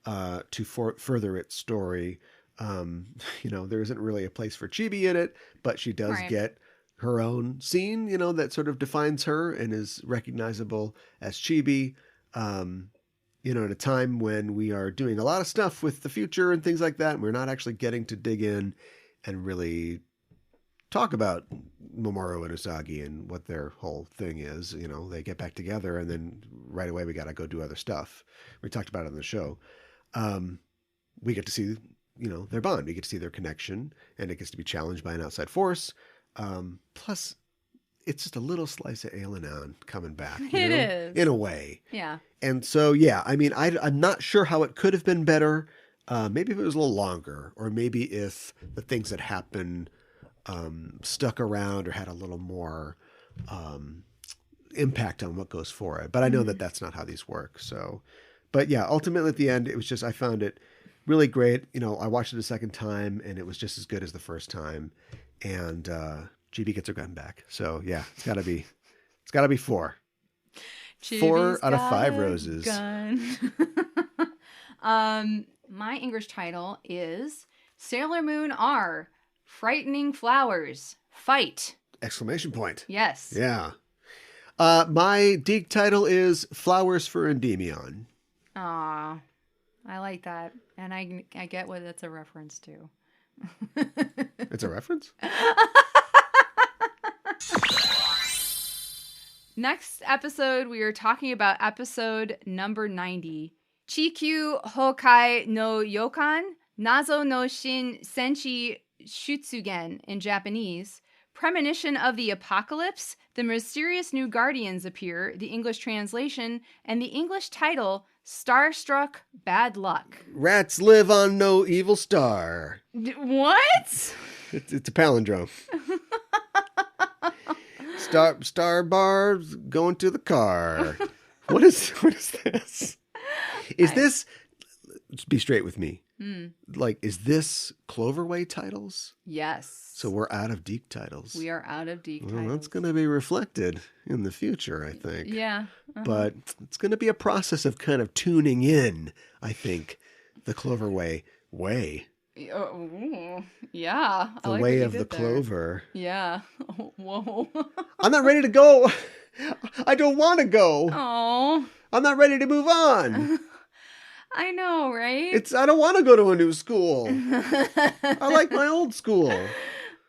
to further its story. There isn't really a place for Chibi in it, but she does get her own scene, that sort of defines her and is recognizable as Chibi. At a time when we are doing a lot of stuff with the future and things like that, and we're not actually getting to dig in and really talk about Mamoru and Usagi and what their whole thing is. They get back together and then right away we got to go do other stuff. We talked about it on the show. We get to see, their bond. We get to see their connection, and it gets to be challenged by an outside force. Plus, it's just a little slice of Ailandanians coming back. It is. In a way. Yeah. And so, yeah, I mean, I'm not sure how it could have been better. Maybe if it was a little longer, or maybe if the things that happened stuck around or had a little more impact on what goes forward. But I know that that's not how these work. So, but yeah, ultimately at the end, it was just, I found it really great. I watched it a second time and it was just as good as the first time. And GB gets her gun back. So yeah, it's gotta be 4. Chibi's 4 out of 5 roses. My English title is Sailor Moon R, Frightening Flowers, Fight! Exclamation point. Yes. Yeah. My Deke title is Flowers for Endymion. Aw, I like that. And I get what it's a reference to. It's a reference? Next episode, we are talking about episode number 90. Chikyu Hokai no Yokan, Nazo no Shin Senshi Shutsugen in Japanese. Premonition of the Apocalypse, the mysterious new guardians appear, the English translation, and the English title, Starstruck Bad Luck. Rats live on no evil star. What? It's a palindrome. Star bars going to the car. What is this? This? Be straight with me. Like, is this Cloverway titles? Yes. So we're out of Deke titles. We are out of Deke titles. Well, that's going to be reflected in the future, I think. Yeah. But it's going to be a process of kind of tuning in, I think, the Cloverway way. Yeah. The way of the clover. Yeah. Whoa. I'm not ready to go. I don't want to go. Oh. I'm not ready to move on. I know, right? I don't want to go to a new school. I like my old school.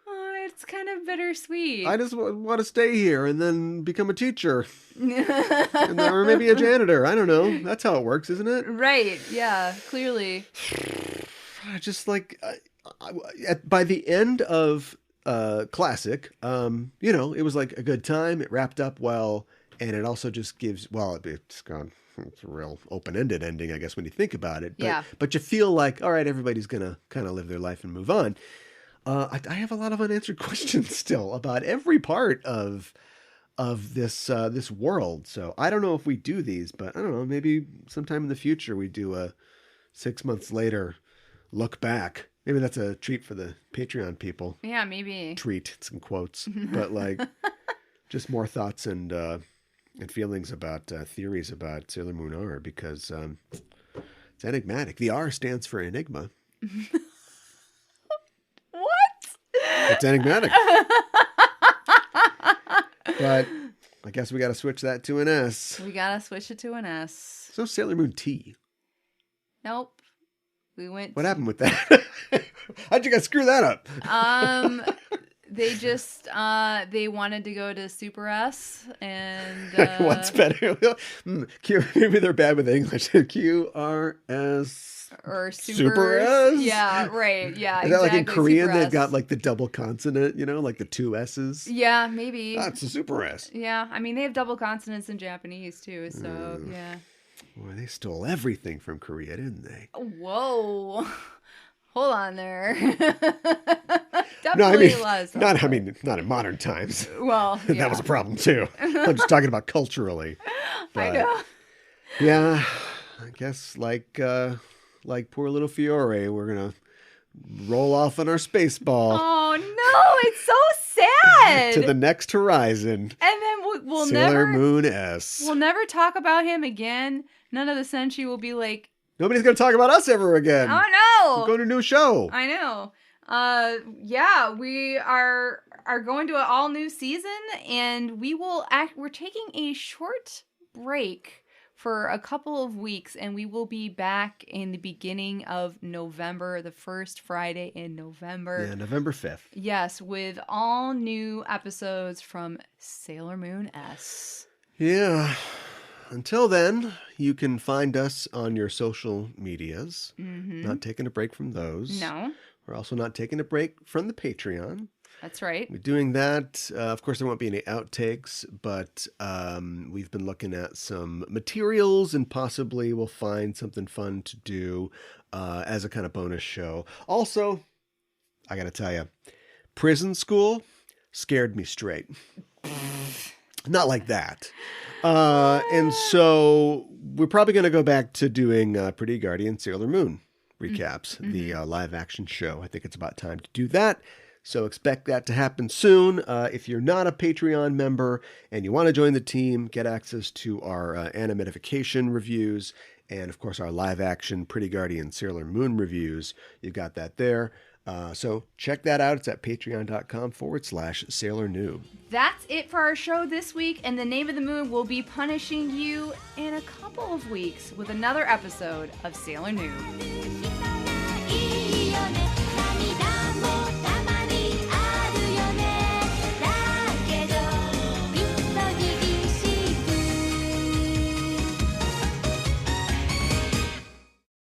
Oh, it's kind of bittersweet. I just want to stay here and then become a teacher. Or maybe a janitor. I don't know. That's how it works, isn't it? Right. Yeah, clearly. Just like by the end of Classic, it was like a good time. It wrapped up well, and it also just gives, it's gone. it's a real open-ended ending, I guess, when you think about it. But, Yeah. But you feel like, all right, everybody's going to kind of live their life and move on. I have a lot of unanswered questions still about every part of this world. So I don't know if we do these, but I don't know, maybe sometime in the future we do a 6 months later look back. Maybe that's a treat for the Patreon people. Yeah, maybe. Treat, it's in quotes. But like just more thoughts and feelings about theories about Sailor Moon R, because it's enigmatic. The R stands for enigma. What? It's enigmatic. But I guess we got to switch that to an S. We gotta switch it to an S. So Sailor Moon T. Nope. We went. What happened with that? How'd you guys screw that up? They just they wanted to go to Super S and What's better? Q, maybe they're bad with English. QRS or Super S? Yeah, right. Yeah, Is that like in exactly, Korean Super they've S. got like the double consonant, like the two S's? Yeah, maybe. That's a Super S. Yeah, I mean they have double consonants in Japanese too, so yeah. Boy, they stole everything from Korea, didn't they? Whoa. Hold on there. No, I mean, a lot of stuff. not in modern times. Well, yeah. That was a problem too. I'm just talking about culturally. I know. Yeah, I guess like poor little Fiore, we're gonna roll off on our space ball Oh no, it's so sad. to the next horizon. And then we'll Sailor never Moon S. we'll never talk about him again. None of the Senshi will be like, Nobody's gonna talk about us ever again. oh We're no. going to a new show. I know. Yeah, we are going to an all new season, and we're taking a short break for a couple of weeks, and we will be back in the beginning of November, the first Friday in November. Yeah, November 5th. Yes, with all new episodes from Sailor Moon S. Yeah. Until then, you can find us on your social medias. Not taking a break from those. No, We're also not taking a break from the Patreon. that's right. We're doing that. Of course, there won't be any outtakes, but we've been looking at some materials and possibly we'll find something fun to do as a kind of bonus show. Also, I got to tell you, prison school scared me straight. Not like that. And so we're probably going to go back to doing Pretty Guardian Sailor Moon recaps, the live action show. I think it's about time to do that. So expect that to happen soon. If you're not a Patreon member and you want to join the team, get access to our Animatification reviews and, of course, our live action Pretty Guardian Sailor Moon reviews. You've got that there. So check that out. It's at patreon.com/Sailor Noob. That's it for our show this week, and the Name of the Moon will be punishing you in a couple of weeks with another episode of Sailor Noob.